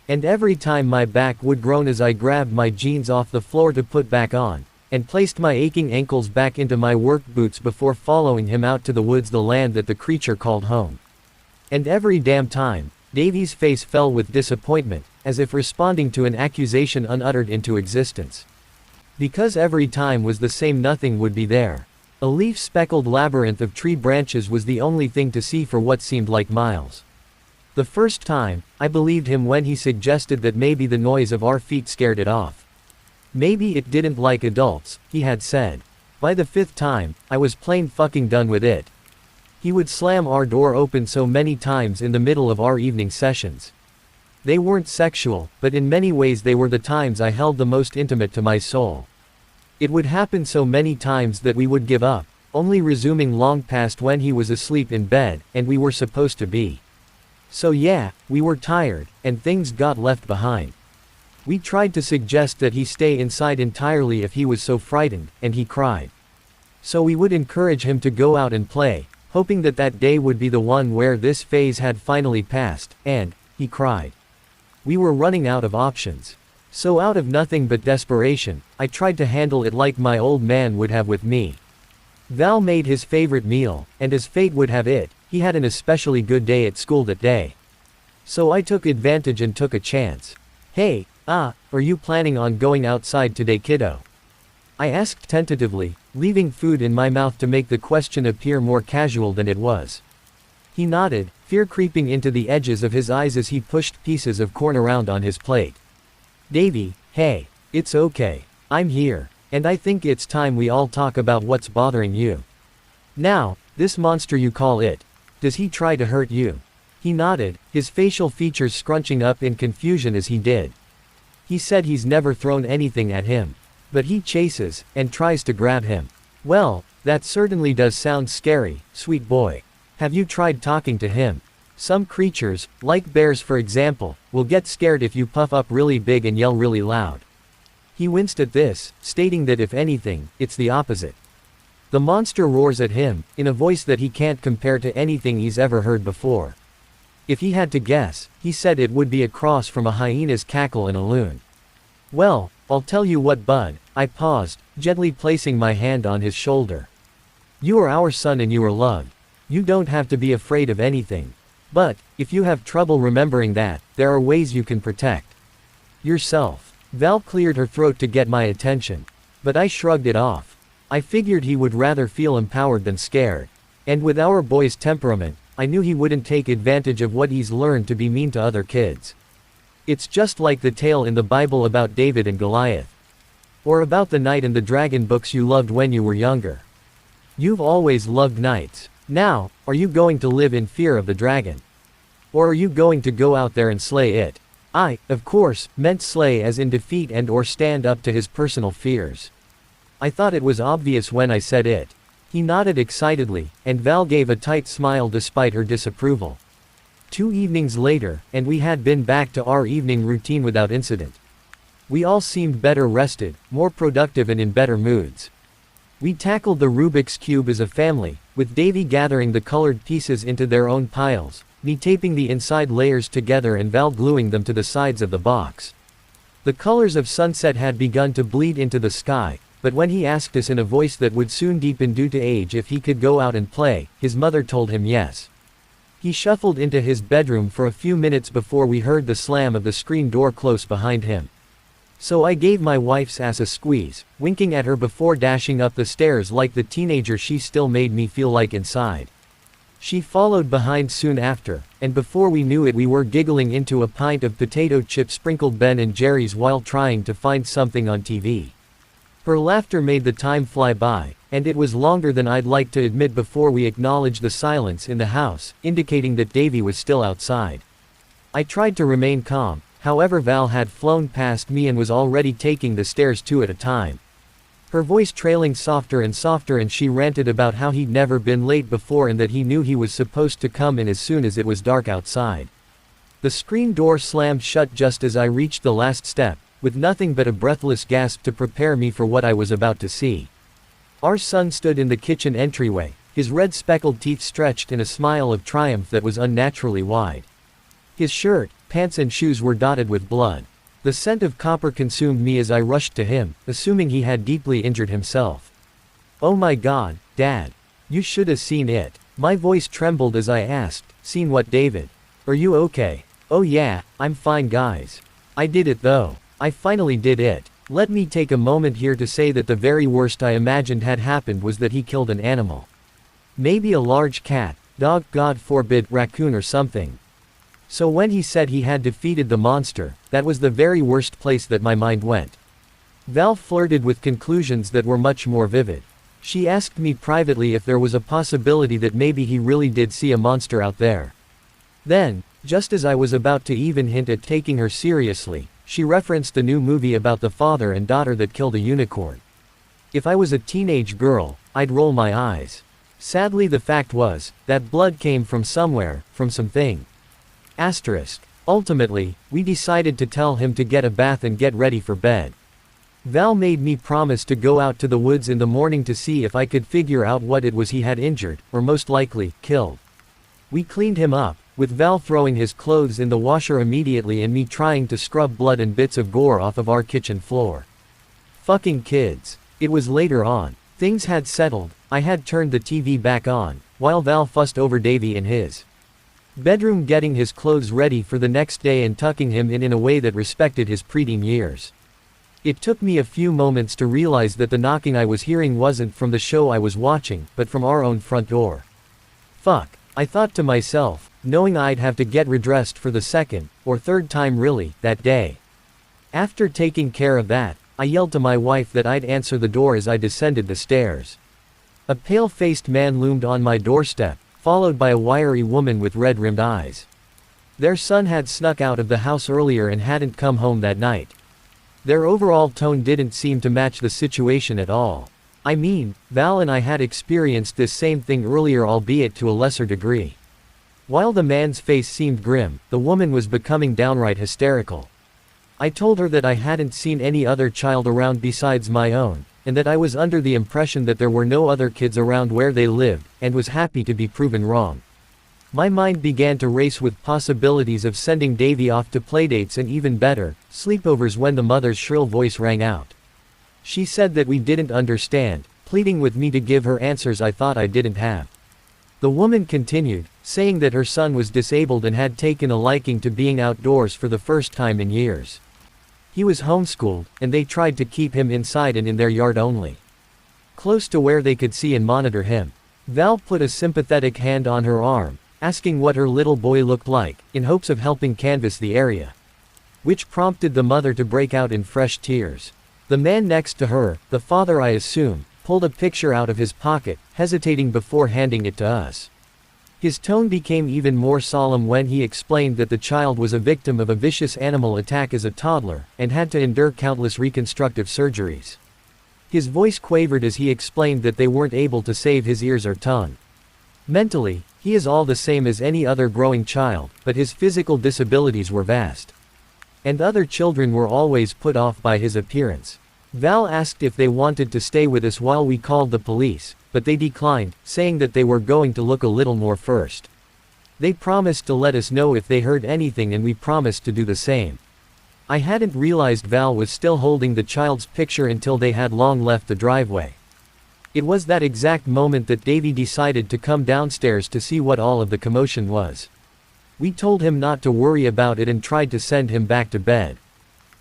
And every time my back would groan as I grabbed my jeans off the floor to put back on, and placed my aching ankles back into my work boots before following him out to the woods, the land that the creature called home. And every damn time, Davy's face fell with disappointment, as if responding to an accusation unuttered into existence. Because every time was the same, nothing would be there. A leaf-speckled labyrinth of tree branches was the only thing to see for what seemed like miles. The first time, I believed him when he suggested that maybe the noise of our feet scared it off. Maybe it didn't like adults, he had said. By the fifth time, I was plain fucking done with it. He would slam our door open so many times in the middle of our evening sessions. They weren't sexual, but in many ways they were the times I held the most intimate to my soul. It would happen so many times that we would give up, only resuming long past when he was asleep in bed, and we were supposed to be. So yeah, we were tired, and things got left behind. We tried to suggest that he stay inside entirely if he was so frightened, and he cried. So we would encourage him to go out and play, hoping that that day would be the one where this phase had finally passed, and he cried. We were running out of options. So out of nothing but desperation, I tried to handle it like my old man would have with me. Val made his favorite meal, and as fate would have it, he had an especially good day at school that day. So I took advantage and took a chance. Hey, are you planning on going outside today, kiddo? I asked tentatively, leaving food in my mouth to make the question appear more casual than it was. He nodded, fear creeping into the edges of his eyes as he pushed pieces of corn around on his plate. Davy, hey, it's okay. I'm here, and I think it's time we all talk about what's bothering you. Now, this monster you call it, does he try to hurt you? He nodded, his facial features scrunching up in confusion as he did. He said he's never thrown anything at him. But he chases, and tries to grab him. Well, that certainly does sound scary, sweet boy. Have you tried talking to him? Some creatures, like bears for example, will get scared if you puff up really big and yell really loud. He winced at this, stating that if anything, it's the opposite. The monster roars at him, in a voice that he can't compare to anything he's ever heard before. If he had to guess, he said it would be a cross from a hyena's cackle and a loon. Well, I'll tell you what, bud, I paused, gently placing my hand on his shoulder. You are our son and you are loved. You don't have to be afraid of anything. But, if you have trouble remembering that, there are ways you can protect yourself. Val cleared her throat to get my attention. But I shrugged it off. I figured he would rather feel empowered than scared. And with our boy's temperament, I knew he wouldn't take advantage of what he's learned to be mean to other kids. It's just like the tale in the Bible about David and Goliath. Or about the knight and the dragon books you loved when you were younger. You've always loved knights. Now, are you going to live in fear of the dragon? Or are you going to go out there and slay it? I, of course, meant slay as in defeat and or stand up to his personal fears. I thought it was obvious when I said it. He nodded excitedly, and Val gave a tight smile despite her disapproval. 2 evenings later, and we had been back to our evening routine without incident. We all seemed better rested, more productive and in better moods. We tackled the Rubik's Cube as a family, with Davy gathering the colored pieces into their own piles, me taping the inside layers together and Val gluing them to the sides of the box. The colors of sunset had begun to bleed into the sky, but when he asked us in a voice that would soon deepen due to age if he could go out and play, his mother told him yes. He shuffled into his bedroom for a few minutes before we heard the slam of the screen door close behind him. So I gave my wife's ass a squeeze, winking at her before dashing up the stairs like the teenager she still made me feel like inside. She followed behind soon after, and before we knew it we were giggling into a pint of potato chip sprinkled Ben & Jerry's while trying to find something on TV. Her laughter made the time fly by, and it was longer than I'd like to admit before we acknowledged the silence in the house, indicating that Davy was still outside. I tried to remain calm, however Val had flown past me and was already taking the stairs 2 at a time. Her voice trailing softer and she ranted about how he'd never been late before and that he knew he was supposed to come in as soon as it was dark outside. The screen door slammed shut just as I reached the last step, with nothing but a breathless gasp to prepare me for what I was about to see. Our son stood in the kitchen entryway, his red speckled teeth stretched in a smile of triumph that was unnaturally wide. His shirt, pants and shoes were dotted with blood. The scent of copper consumed me as I rushed to him, assuming he had deeply injured himself. "Oh my God, Dad. You should have seen it." My voice trembled as I asked, "Seen what, David? Are you okay?" "Oh yeah, I'm fine guys. I did it though. I finally did it." Let me take a moment here to say that the very worst I imagined had happened was that he killed an animal. Maybe a large cat, dog, God forbid, raccoon or something. So when he said he had defeated the monster, that was the very worst place that my mind went. Val flirted with conclusions that were much more vivid. She asked me privately if there was a possibility that maybe he really did see a monster out there. Then, just as I was about to even hint at taking her seriously, she referenced the new movie about the father and daughter that killed a unicorn. If I was a teenage girl, I'd roll my eyes. Sadly, the fact was, that blood came from somewhere, from something. Asterisk. Ultimately, we decided to tell him to get a bath and get ready for bed. Val made me promise to go out to the woods in the morning to see if I could figure out what it was he had injured, or most likely, killed. We cleaned him up, with Val throwing his clothes in the washer immediately and me trying to scrub blood and bits of gore off of our kitchen floor. Fucking kids. It was later on. Things had settled, I had turned the TV back on, while Val fussed over Davy in his bedroom getting his clothes ready for the next day and tucking him in a way that respected his preteen years. It took me a few moments to realize that the knocking I was hearing wasn't from the show I was watching, but from our own front door. Fuck, I thought to myself, knowing I'd have to get redressed for the second, or third time really, that day. After taking care of that, I yelled to my wife that I'd answer the door as I descended the stairs. A pale-faced man loomed on my doorstep, followed by a wiry woman with red-rimmed eyes. Their son had snuck out of the house earlier and hadn't come home that night. Their overall tone didn't seem to match the situation at all. I mean, Val and I had experienced this same thing earlier, albeit to a lesser degree. While the man's face seemed grim, the woman was becoming downright hysterical. I told her that I hadn't seen any other child around besides my own, and that I was under the impression that there were no other kids around where they lived, and was happy to be proven wrong. My mind began to race with possibilities of sending Davy off to playdates and even better, sleepovers when the mother's shrill voice rang out. She said that we didn't understand, pleading with me to give her answers I thought I didn't have. The woman continued, saying that her son was disabled and had taken a liking to being outdoors for the first time in years. He was homeschooled, and they tried to keep him inside and in their yard only, close to where they could see and monitor him. Val put a sympathetic hand on her arm, asking what her little boy looked like, in hopes of helping canvass the area. Which prompted the mother to break out in fresh tears. The man next to her, the father I assume, pulled a picture out of his pocket, hesitating before handing it to us. His tone became even more solemn when he explained that the child was a victim of a vicious animal attack as a toddler, and had to endure countless reconstructive surgeries. His voice quavered as he explained that they weren't able to save his ears or tongue. Mentally, he is all the same as any other growing child, but his physical disabilities were vast. And other children were always put off by his appearance. Val asked if they wanted to stay with us while we called the police, but they declined, saying that they were going to look a little more first. They promised to let us know if they heard anything, and we promised to do the same. I hadn't realized Val was still holding the child's picture until they had long left the driveway. It was that exact moment that Davy decided to come downstairs to see what all of the commotion was. We told him not to worry about it and tried to send him back to bed.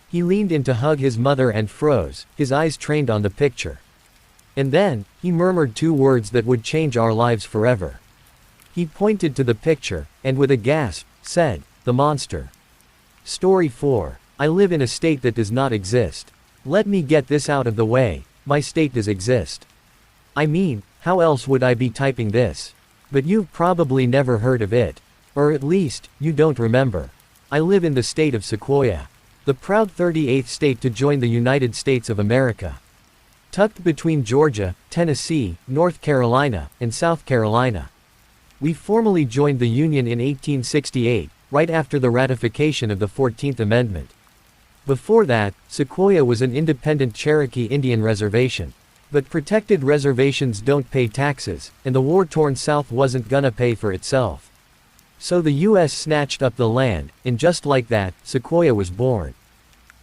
He leaned in to hug his mother and froze, his eyes trained on the picture. And then, he murmured 2 words that would change our lives forever. He pointed to the picture, and with a gasp, said, "The monster." Story 4. I live in a state that does not exist. Let me get this out of the way, my state does exist. I mean, how else would I be typing this? But you've probably never heard of it. Or at least, you don't remember. I live in the state of Sequoia. The proud 38th state to join the United States of America. Tucked between Georgia, Tennessee, North Carolina, and South Carolina. We formally joined the Union in 1868, right after the ratification of the 14th Amendment. Before that, Sequoia was an independent Cherokee Indian reservation. But protected reservations don't pay taxes, and the war-torn South wasn't gonna pay for itself. So the US snatched up the land, and just like that, Sequoia was born.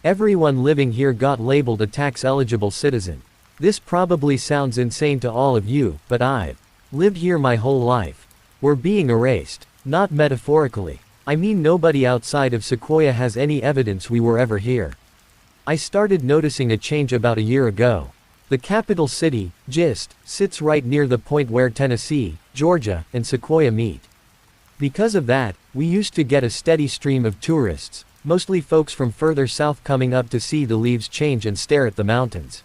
Everyone living here got labeled a tax-eligible citizen. This probably sounds insane to all of you, but I've lived here my whole life. We're being erased. Not metaphorically. I mean, nobody outside of Sequoia has any evidence we were ever here. I started noticing a change about a year ago. The capital city, Gist, sits right near the point where Tennessee, Georgia, and Sequoia meet. Because of that, we used to get a steady stream of tourists, mostly folks from further south coming up to see the leaves change and stare at the mountains.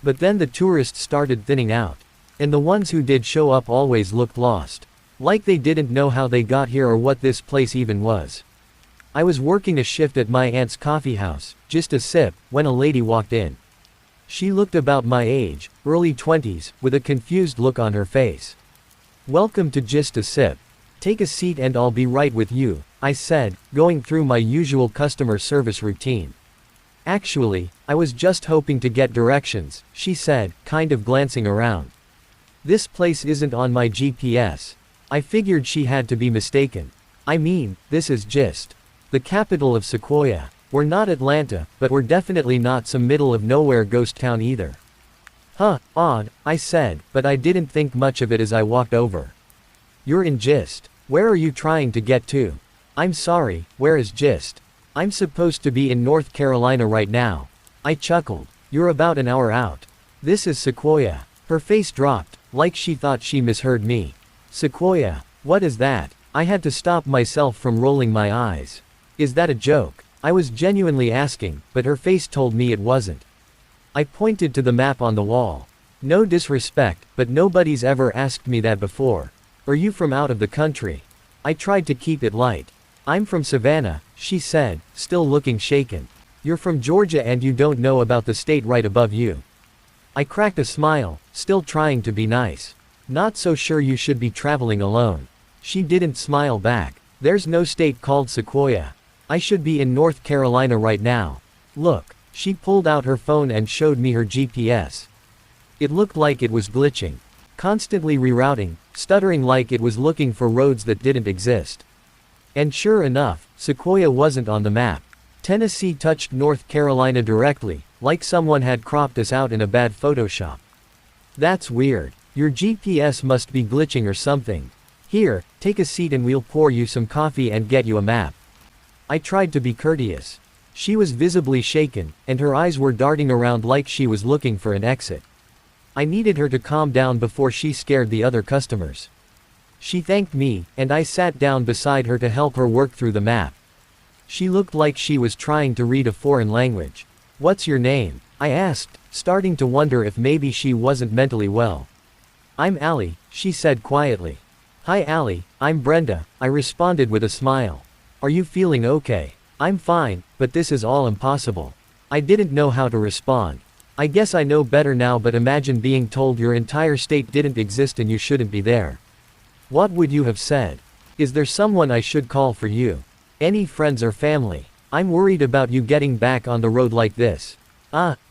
But then the tourists started thinning out. And the ones who did show up always looked lost. Like they didn't know how they got here or what this place even was. I was working a shift at my aunt's coffee house, just a sip, when a lady walked in. She looked about my age, early 20s, with a confused look on her face. "Welcome to Just a Sip. Take a seat and I'll be right with you," I said, going through my usual customer service routine. "Actually, I was just hoping to get directions," she said, kind of glancing around. "This place isn't on my GPS." I figured she had to be mistaken. I mean, this is Gist, the capital of Sequoia. We're not Atlanta, but we're definitely not some middle-of-nowhere ghost town either. "Huh, odd," I said, but I didn't think much of it as I walked over. "You're in Gist. Where are you trying to get to?" "I'm sorry, where is Gist?" "I'm supposed to be in North Carolina right now." I chuckled. "You're about an hour out. This is Sequoia." Her face dropped, like she thought she misheard me. "Sequoia? What is that?" I had to stop myself from rolling my eyes. "Is that a joke?" I was genuinely asking, but her face told me it wasn't. I pointed to the map on the wall. "No disrespect, but nobody's ever asked me that before. Are you from out of the country?" I tried to keep it light. "I'm from Savannah," she said, still looking shaken. "You're from Georgia and you don't know about the state right above you." I cracked a smile, still trying to be nice. "Not so sure you should be traveling alone." She didn't smile back. "There's no state called Sequoia. I should be in North Carolina right now. Look." She pulled out her phone and showed me her GPS. It looked like it was glitching. Constantly rerouting, stuttering like it was looking for roads that didn't exist. And sure enough, Sequoia wasn't on the map. Tennessee touched North Carolina directly, like someone had cropped us out in a bad Photoshop. "That's weird. Your GPS must be glitching or something. Here, take a seat and we'll pour you some coffee and get you a map." I tried to be courteous. She was visibly shaken, and her eyes were darting around like she was looking for an exit. I needed her to calm down before she scared the other customers. She thanked me, and I sat down beside her to help her work through the map. She looked like she was trying to read a foreign language. "What's your name?" I asked, starting to wonder if maybe she wasn't mentally well. "I'm Allie," she said quietly. Hi Allie, I'm Brenda, I responded with a smile. Are you feeling okay? I'm fine, but this is all impossible. I didn't know how to respond. I guess I know better now, but imagine being told your entire state didn't exist and you shouldn't be there. What would you have said? Is there someone I should call for you? Any friends or family? I'm worried about you getting back on the road like this.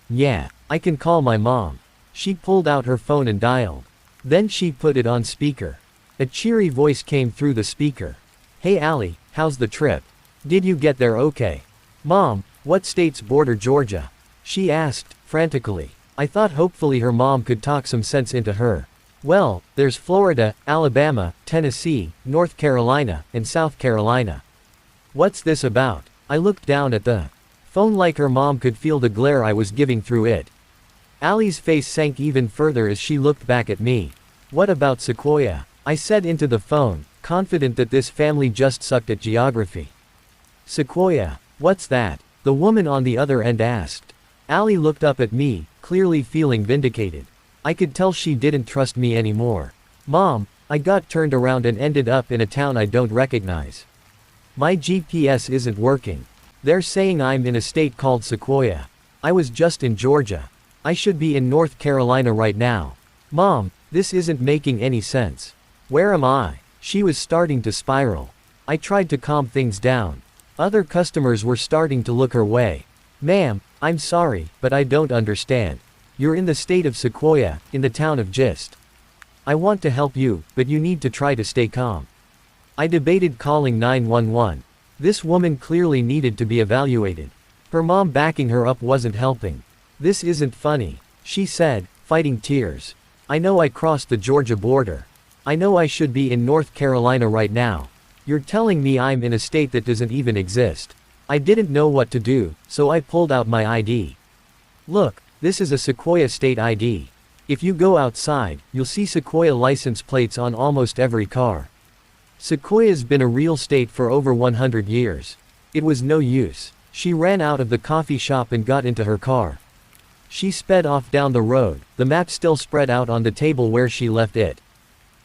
Yeah, I can call my mom. She pulled out her phone and dialed. Then she put it on speaker. A cheery voice came through the speaker. Hey Allie, how's the trip? Did you get there okay? Mom, what states border Georgia? She asked, frantically. I thought hopefully her mom could talk some sense into her. Well, there's Florida, Alabama, Tennessee, North Carolina, and South Carolina. What's this about? I looked down at the phone like her mom could feel the glare I was giving through it. Allie's face sank even further as she looked back at me. What about Sequoia? I said into the phone, confident that this family just sucked at geography. Sequoia, what's that? The woman on the other end asked. Allie looked up at me, clearly feeling vindicated. I could tell she didn't trust me anymore. Mom, I got turned around and ended up in a town I don't recognize. My GPS isn't working. They're saying I'm in a state called Sequoia. I was just in Georgia. I should be in North Carolina right now. Mom, this isn't making any sense. Where am I? She was starting to spiral. I tried to calm things down. Other customers were starting to look her way. Ma'am, I'm sorry, but I don't understand. You're in the state of Sequoia, in the town of Gist. I want to help you, but you need to try to stay calm. I debated calling 911. This woman clearly needed to be evaluated. Her mom backing her up wasn't helping. This isn't funny, she said, fighting tears. I know I crossed the Georgia border. I know I should be in North Carolina right now. You're telling me I'm in a state that doesn't even exist. I didn't know what to do, so I pulled out my ID. Look, this is a Sequoia state ID. If you go outside, you'll see Sequoia license plates on almost every car. Sequoia's been a real state for over 100 years. It was no use. She ran out of the coffee shop and got into her car. She sped off down the road, the map still spread out on the table where she left it.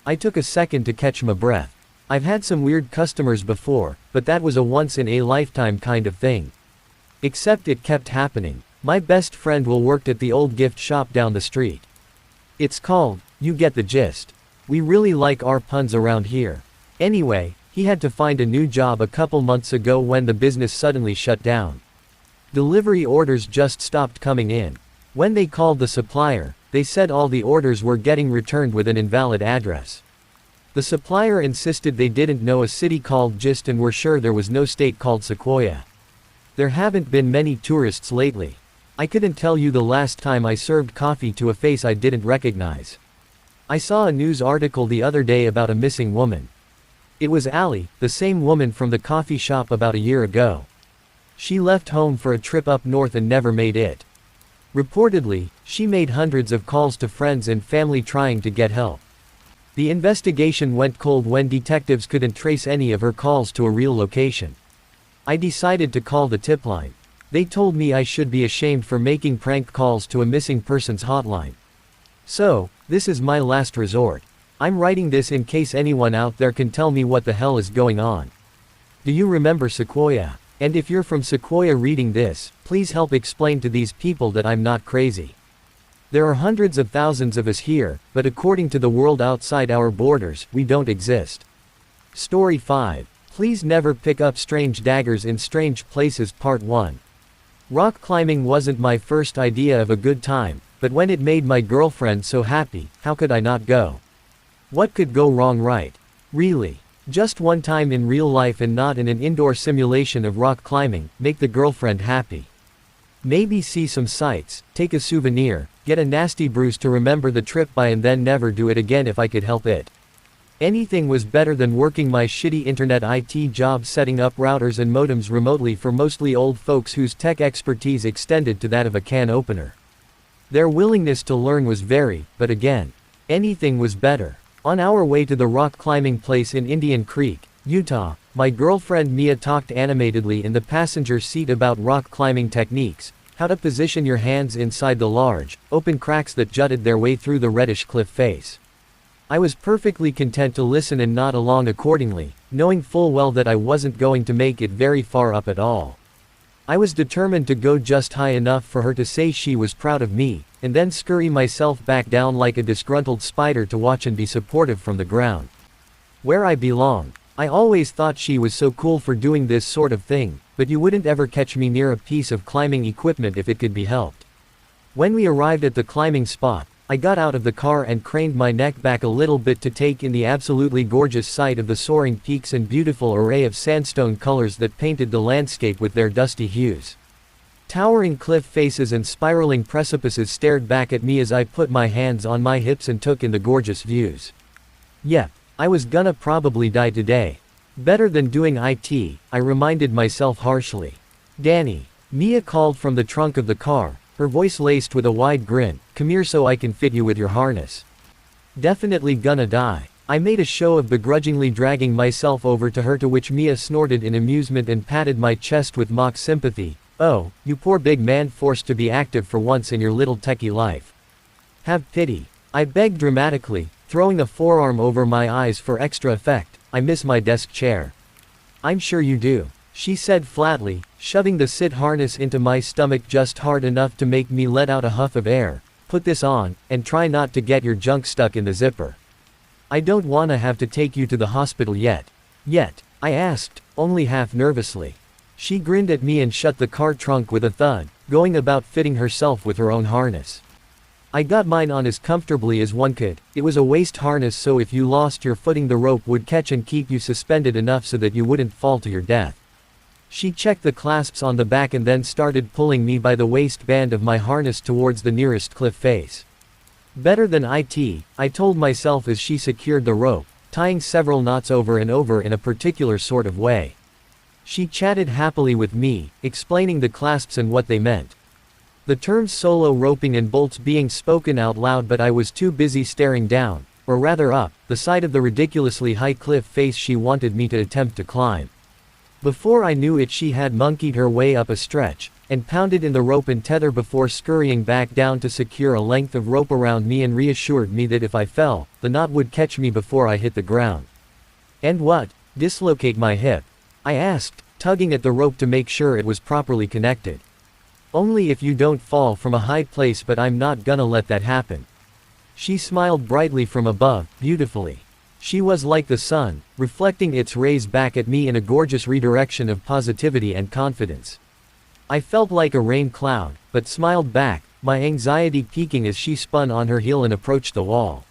I took a second to catch my breath. I've had some weird customers before, but that was a once-in-a-lifetime kind of thing. Except it kept happening. My best friend worked at the old gift shop down the street. It's called, you get the gist. We really like our puns around here. Anyway, he had to find a new job a couple months ago when the business suddenly shut down. Delivery orders just stopped coming in. When they called the supplier, they said all the orders were getting returned with an invalid address. The supplier insisted they didn't know a city called Gist and were sure there was no state called Sequoia. There haven't been many tourists lately. I couldn't tell you the last time I served coffee to a face I didn't recognize. I saw a news article the other day about a missing woman. It was Allie, the same woman from the coffee shop about a year ago. She left home for a trip up north and never made it. Reportedly, she made hundreds of calls to friends and family trying to get help. The investigation went cold when detectives couldn't trace any of her calls to a real location. I decided to call the tip line. They told me I should be ashamed for making prank calls to a missing persons hotline. So, this is my last resort. I'm writing this in case anyone out there can tell me what the hell is going on. Do you remember Sequoia? And if you're from Sequoia reading this, please help explain to these people that I'm not crazy. There are hundreds of thousands of us here, but according to the world outside our borders, we don't exist. Story 5. Please never pick up strange daggers in strange places. Part 1. Rock climbing wasn't my first idea of a good time, but when it made my girlfriend so happy, how could I not go? What could go wrong, right? Really? Just one time in real life and not in an indoor simulation of rock climbing, make the girlfriend happy. Maybe see some sights, take a souvenir, get a nasty bruise to remember the trip by, and then never do it again if I could help it. Anything was better than working my shitty internet IT job setting up routers and modems remotely for mostly old folks whose tech expertise extended to that of a can opener. Their willingness to learn was very, but again, anything was better. On our way to the rock climbing place in Indian Creek, Utah, my girlfriend Mia talked animatedly in the passenger seat about rock climbing techniques, how to position your hands inside the large, open cracks that jutted their way through the reddish cliff face. I was perfectly content to listen and nod along accordingly, knowing full well that I wasn't going to make it very far up at all. I was determined to go just high enough for her to say she was proud of me, and then scurry myself back down like a disgruntled spider to watch and be supportive from the ground. Where I belong. I always thought she was so cool for doing this sort of thing, but you wouldn't ever catch me near a piece of climbing equipment if it could be helped. When we arrived at the climbing spot, I got out of the car and craned my neck back a little bit to take in the absolutely gorgeous sight of the soaring peaks and beautiful array of sandstone colors that painted the landscape with their dusty hues. Towering cliff faces and spiraling precipices stared back at me as I put my hands on my hips and took in the gorgeous views. Yep, I was gonna probably die today. Better than doing IT, I reminded myself harshly. Danny. Mia called from the trunk of the car, her voice laced with a wide grin. Come here so I can fit you with your harness. Definitely gonna die. I made a show of begrudgingly dragging myself over to her, to which Mia snorted in amusement and patted my chest with mock sympathy. Oh, you poor big man forced to be active for once in your little techie life. Have pity. I begged dramatically, throwing a forearm over my eyes for extra effect. I miss my desk chair. I'm sure you do, she said flatly, shoving the sit harness into my stomach just hard enough to make me let out a huff of air. Put this on, and try not to get your junk stuck in the zipper. I don't wanna have to take you to the hospital yet. Yet? I asked, only half nervously. She grinned at me and shut the car trunk with a thud, going about fitting herself with her own harness. I got mine on as comfortably as one could. It was a waist harness, so if you lost your footing the rope would catch and keep you suspended enough so that you wouldn't fall to your death. She checked the clasps on the back and then started pulling me by the waistband of my harness towards the nearest cliff face. Better than IT, I told myself as she secured the rope, tying several knots over and over in a particular sort of way. She chatted happily with me, explaining the clasps and what they meant. The terms solo roping and bolts being spoken out loud, but I was too busy staring down, or rather up, the side of the ridiculously high cliff face she wanted me to attempt to climb. Before I knew it, she had monkeyed her way up a stretch, and pounded in the rope and tether before scurrying back down to secure a length of rope around me and reassured me that if I fell, the knot would catch me before I hit the ground. And what? Dislocate my hip? I asked, tugging at the rope to make sure it was properly connected. Only if you don't fall from a high place, but I'm not gonna let that happen. She smiled brightly from above, beautifully. She was like the sun, reflecting its rays back at me in a gorgeous redirection of positivity and confidence. I felt like a rain cloud, but smiled back, my anxiety peaking as she spun on her heel and approached the wall.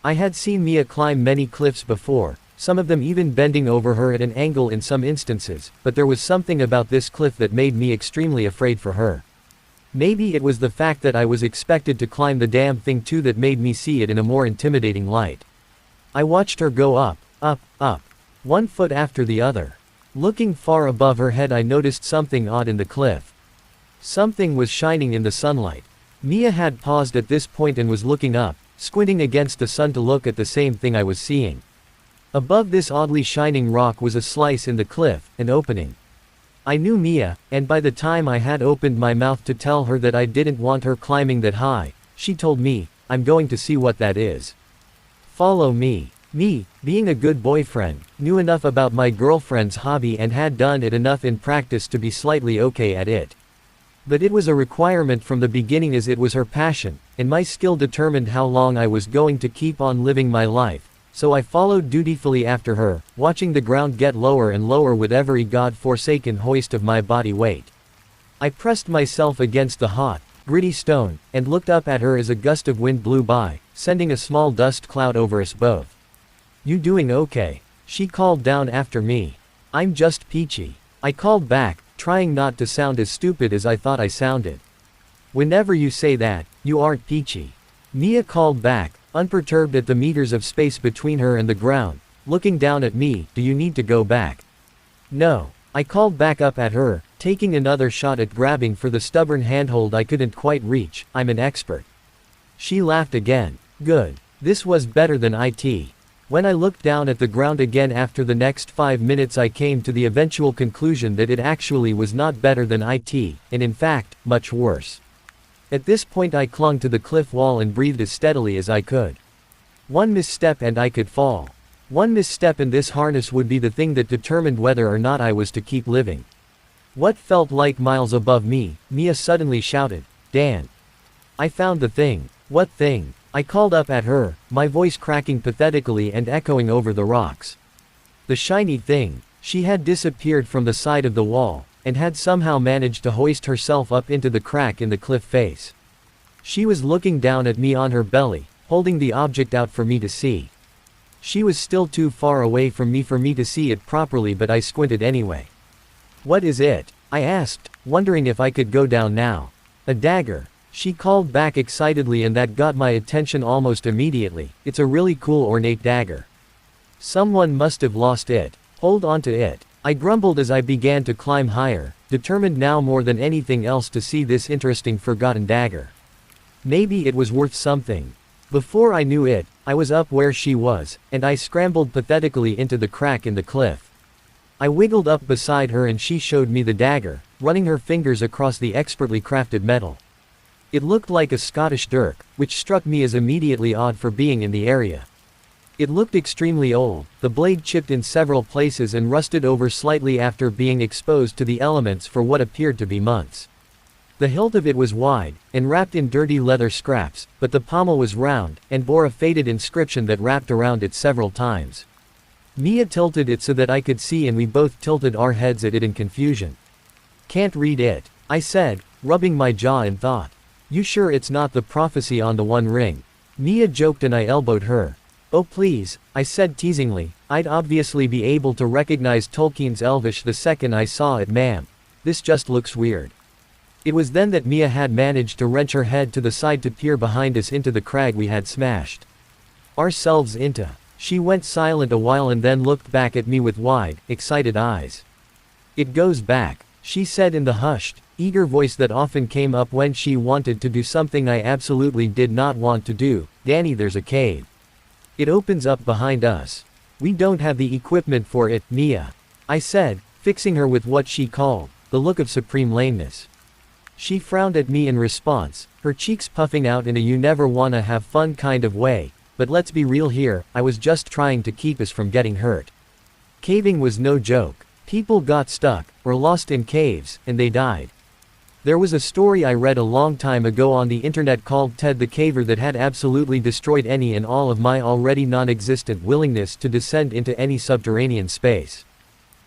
I had seen Mia climb many cliffs before, some of them even bending over her at an angle in some instances, but there was something about this cliff that made me extremely afraid for her. Maybe it was the fact that I was expected to climb the damn thing too that made me see it in a more intimidating light. I watched her go up, up, up, one foot after the other. Looking far above her head, I noticed something odd in the cliff. Something was shining in the sunlight. Mia had paused at this point and was looking up, squinting against the sun to look at the same thing I was seeing. Above this oddly shining rock was a slice in the cliff, an opening. I knew Mia, and by the time I had opened my mouth to tell her that I didn't want her climbing that high, she told me, I'm going to see what that is. Follow me. Me, being a good boyfriend, knew enough about my girlfriend's hobby and had done it enough in practice to be slightly okay at it. But it was a requirement from the beginning, as it was her passion, and my skill determined how long I was going to keep on living my life. So I followed dutifully after her, watching the ground get lower and lower with every god-forsaken hoist of my body weight. I pressed myself against the hot, gritty stone, and looked up at her as a gust of wind blew by, sending a small dust cloud over us both. You doing okay? She called down after me. I'm just peachy. I called back, trying not to sound as stupid as I thought I sounded. Whenever you say that, you aren't peachy. Mia called back, unperturbed at the meters of space between her and the ground, looking down at me. Do you need to go back? No. I called back up at her, taking another shot at grabbing for the stubborn handhold I couldn't quite reach. I'm an expert. She laughed again. Good. This was better than IT. When I looked down at the ground again after the next 5 minutes, I came to the eventual conclusion that it actually was not better than IT, and in fact, much worse. At this point I clung to the cliff wall and breathed as steadily as I could. One misstep and I could fall. One misstep and this harness would be the thing that determined whether or not I was to keep living. What felt like miles above me, Mia suddenly shouted, "Dan! I found the thing." "What thing?" I called up at her, my voice cracking pathetically and echoing over the rocks. The shiny thing. She had disappeared from the side of the wall, and had somehow managed to hoist herself up into the crack in the cliff face. She was looking down at me on her belly, holding the object out for me to see. She was still too far away from me for me to see it properly, but I squinted anyway. "What is it?" I asked, wondering if I could go down now. "A dagger," she called back excitedly, and that got my attention almost immediately. "It's a really cool ornate dagger. Someone must have lost it. Hold on to it." I grumbled as I began to climb higher, determined now more than anything else to see this interesting forgotten dagger. Maybe it was worth something. Before I knew it, I was up where she was, and I scrambled pathetically into the crack in the cliff. I wiggled up beside her and she showed me the dagger, running her fingers across the expertly crafted metal. It looked like a Scottish dirk, which struck me as immediately odd for being in the area. It looked extremely old, the blade chipped in several places and rusted over slightly after being exposed to the elements for what appeared to be months. The hilt of it was wide, and wrapped in dirty leather scraps, but the pommel was round, and bore a faded inscription that wrapped around it several times. Mia tilted it so that I could see, and we both tilted our heads at it in confusion. "Can't read it," I said, rubbing my jaw in thought. "You sure it's not the prophecy on the One Ring?" Mia joked and I elbowed her. "Oh please," I said teasingly, "I'd obviously be able to recognize Tolkien's Elvish the second I saw it, ma'am. This just looks weird." It was then that Mia had managed to wrench her head to the side to peer behind us into the crag we had smashed ourselves into. She went silent a while and then looked back at me with wide, excited eyes. "It goes back," she said in the hushed, eager voice that often came up when she wanted to do something I absolutely did not want to do. "Danny, there's a cave. It opens up behind us. We don't have the equipment for it, Mia," I said, fixing her with what she called the look of supreme lameness. She frowned at me in response, her cheeks puffing out in a "you never wanna have fun" kind of way. "But let's be real here, I was just trying to keep us from getting hurt. Caving was no joke. People got stuck, or lost in caves, and they died. There was a story I read a long time ago on the internet called Ted the Caver that had absolutely destroyed any and all of my already non-existent willingness to descend into any subterranean space.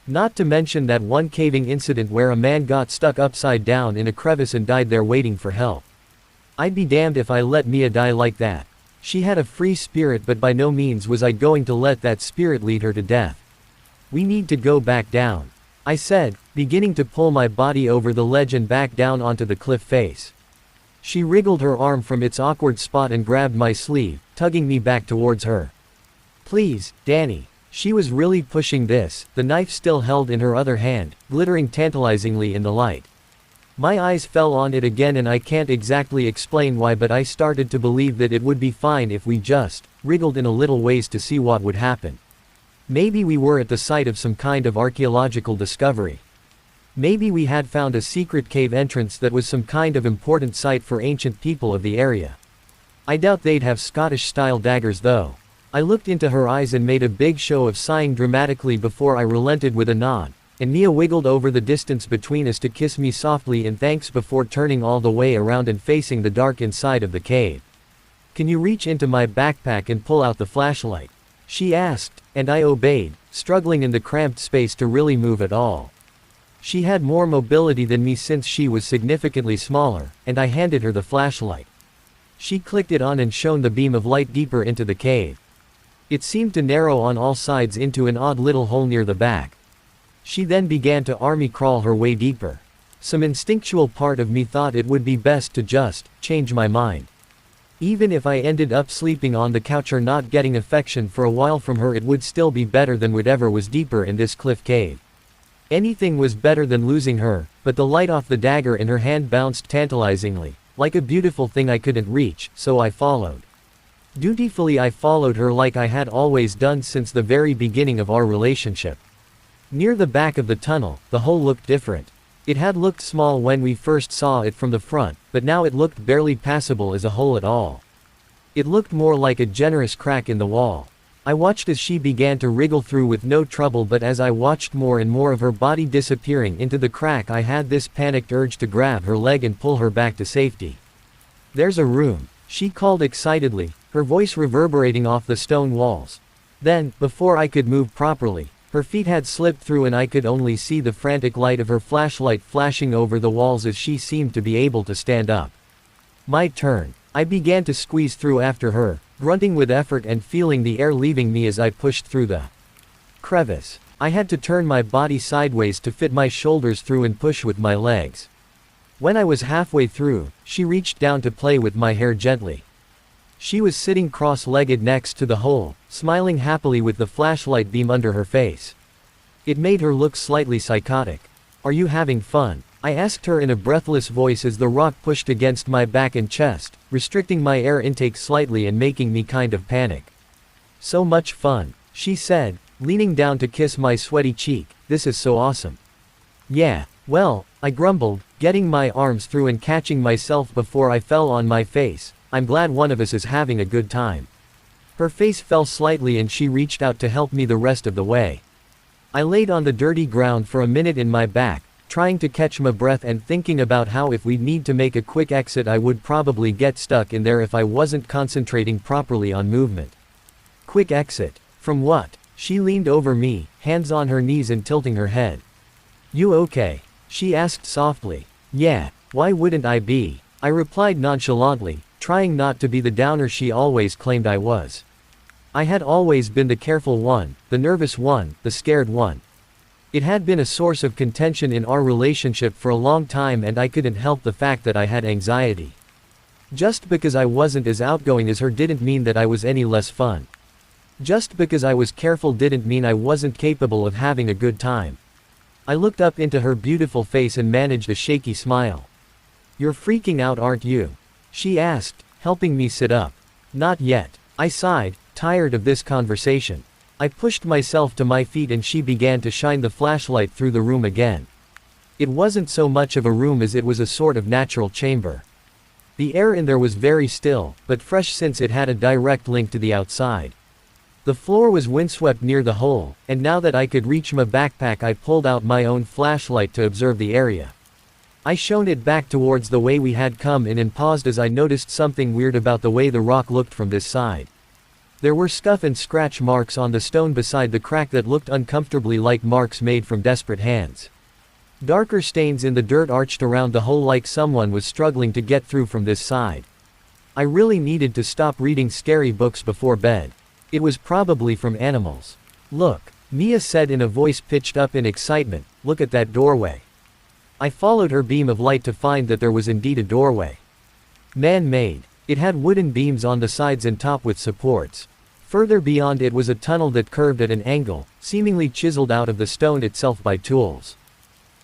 Not to mention that one caving incident where a man got stuck upside down in a crevice and died there waiting for help. I'd be damned if I let Mia die like that. She had a free spirit, but by no means was I going to let that spirit lead her to death. "We need to go back down," I said, beginning to pull my body over the ledge and back down onto the cliff face. She wriggled her arm from its awkward spot and grabbed my sleeve, tugging me back towards her. "Please, Danny." She was really pushing this, the knife still held in her other hand, glittering tantalizingly in the light. My eyes fell on it again, and I can't exactly explain why, but I started to believe that it would be fine if we just wriggled in a little ways to see what would happen. Maybe we were at the site of some kind of archaeological discovery. Maybe we had found a secret cave entrance that was some kind of important site for ancient people of the area. I doubt they'd have Scottish-style daggers though. I looked into her eyes and made a big show of sighing dramatically before I relented with a nod, and Mia wiggled over the distance between us to kiss me softly in thanks before turning all the way around and facing the dark inside of the cave. "Can you reach into my backpack and pull out the flashlight?" she asked, and I obeyed, struggling in the cramped space to really move at all. She had more mobility than me since she was significantly smaller, and I handed her the flashlight. She clicked it on and shone the beam of light deeper into the cave. It seemed to narrow on all sides into an odd little hole near the back. She then began to army crawl her way deeper. Some instinctual part of me thought it would be best to just change my mind. Even if I ended up sleeping on the couch or not getting affection for a while from her, it would still be better than whatever was deeper in this cliff cave. Anything was better than losing her, but the light off the dagger in her hand bounced tantalizingly, like a beautiful thing I couldn't reach, so I followed. Dutifully I followed her like I had always done since the very beginning of our relationship. Near the back of the tunnel, the hole looked different. It had looked small when we first saw it from the front, but now it looked barely passable as a hole at all. It looked more like a generous crack in the wall. I watched as she began to wriggle through with no trouble, but as I watched more and more of her body disappearing into the crack, I had this panicked urge to grab her leg and pull her back to safety. "There's a room," she called excitedly, her voice reverberating off the stone walls. Then, before I could move properly, her feet had slipped through and I could only see the frantic light of her flashlight flashing over the walls as she seemed to be able to stand up. My turn. I began to squeeze through after her, grunting with effort and feeling the air leaving me as I pushed through the crevice. I had to turn my body sideways to fit my shoulders through and push with my legs. When I was halfway through, she reached down to play with my hair gently. She was sitting cross-legged next to the hole, smiling happily with the flashlight beam under her face. It made her look slightly psychotic. "Are you having fun?" I asked her in a breathless voice as the rock pushed against my back and chest, restricting my air intake slightly and making me kind of panic. "So much fun," she said, leaning down to kiss my sweaty cheek. "This is so awesome." "Yeah, well," I grumbled, getting my arms through and catching myself before I fell on my face. "I'm glad one of us is having a good time." Her face fell slightly and she reached out to help me the rest of the way. I laid on the dirty ground for a minute in my back, trying to catch my breath and thinking about how if we'd need to make a quick exit I would probably get stuck in there if I wasn't concentrating properly on movement. Quick exit? From what? She leaned over me, hands on her knees and tilting her head. "You okay?" she asked softly. "Yeah, why wouldn't I be?" I replied nonchalantly, trying not to be the downer she always claimed I was. I had always been the careful one, the nervous one, the scared one. It had been a source of contention in our relationship for a long time and I couldn't help the fact that I had anxiety. Just because I wasn't as outgoing as her didn't mean that I was any less fun. Just because I was careful didn't mean I wasn't capable of having a good time. I looked up into her beautiful face and managed a shaky smile. "You're freaking out, aren't you?" she asked, helping me sit up. "Not yet," I sighed, tired of this conversation. I pushed myself to my feet and she began to shine the flashlight through the room again. It wasn't so much of a room as it was a sort of natural chamber. The air in there was very still, but fresh since it had a direct link to the outside. The floor was windswept near the hole, and now that I could reach my backpack I pulled out my own flashlight to observe the area. I shone it back towards the way we had come in and paused as I noticed something weird about the way the rock looked from this side. There were scuff and scratch marks on the stone beside the crack that looked uncomfortably like marks made from desperate hands. Darker stains in the dirt arched around the hole like someone was struggling to get through from this side. I really needed to stop reading scary books before bed. It was probably from animals. "Look," Mia said in a voice pitched up in excitement, "look at that doorway." I followed her beam of light to find that there was indeed a doorway. Man-made. It had wooden beams on the sides and top with supports. Further beyond it was a tunnel that curved at an angle, seemingly chiseled out of the stone itself by tools.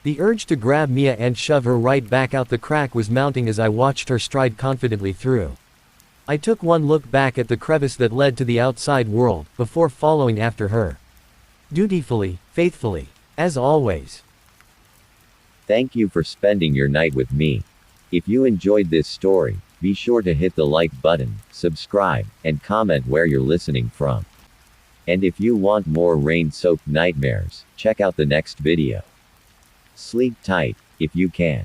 The urge to grab Mia and shove her right back out the crack was mounting as I watched her stride confidently through. I took one look back at the crevice that led to the outside world, before following after her. Dutifully, faithfully. As always. Thank you for spending your night with me. If you enjoyed this story, be sure to hit the like button, subscribe, and comment where you're listening from. And if you want more rain-soaked nightmares, check out the next video. Sleep tight, if you can.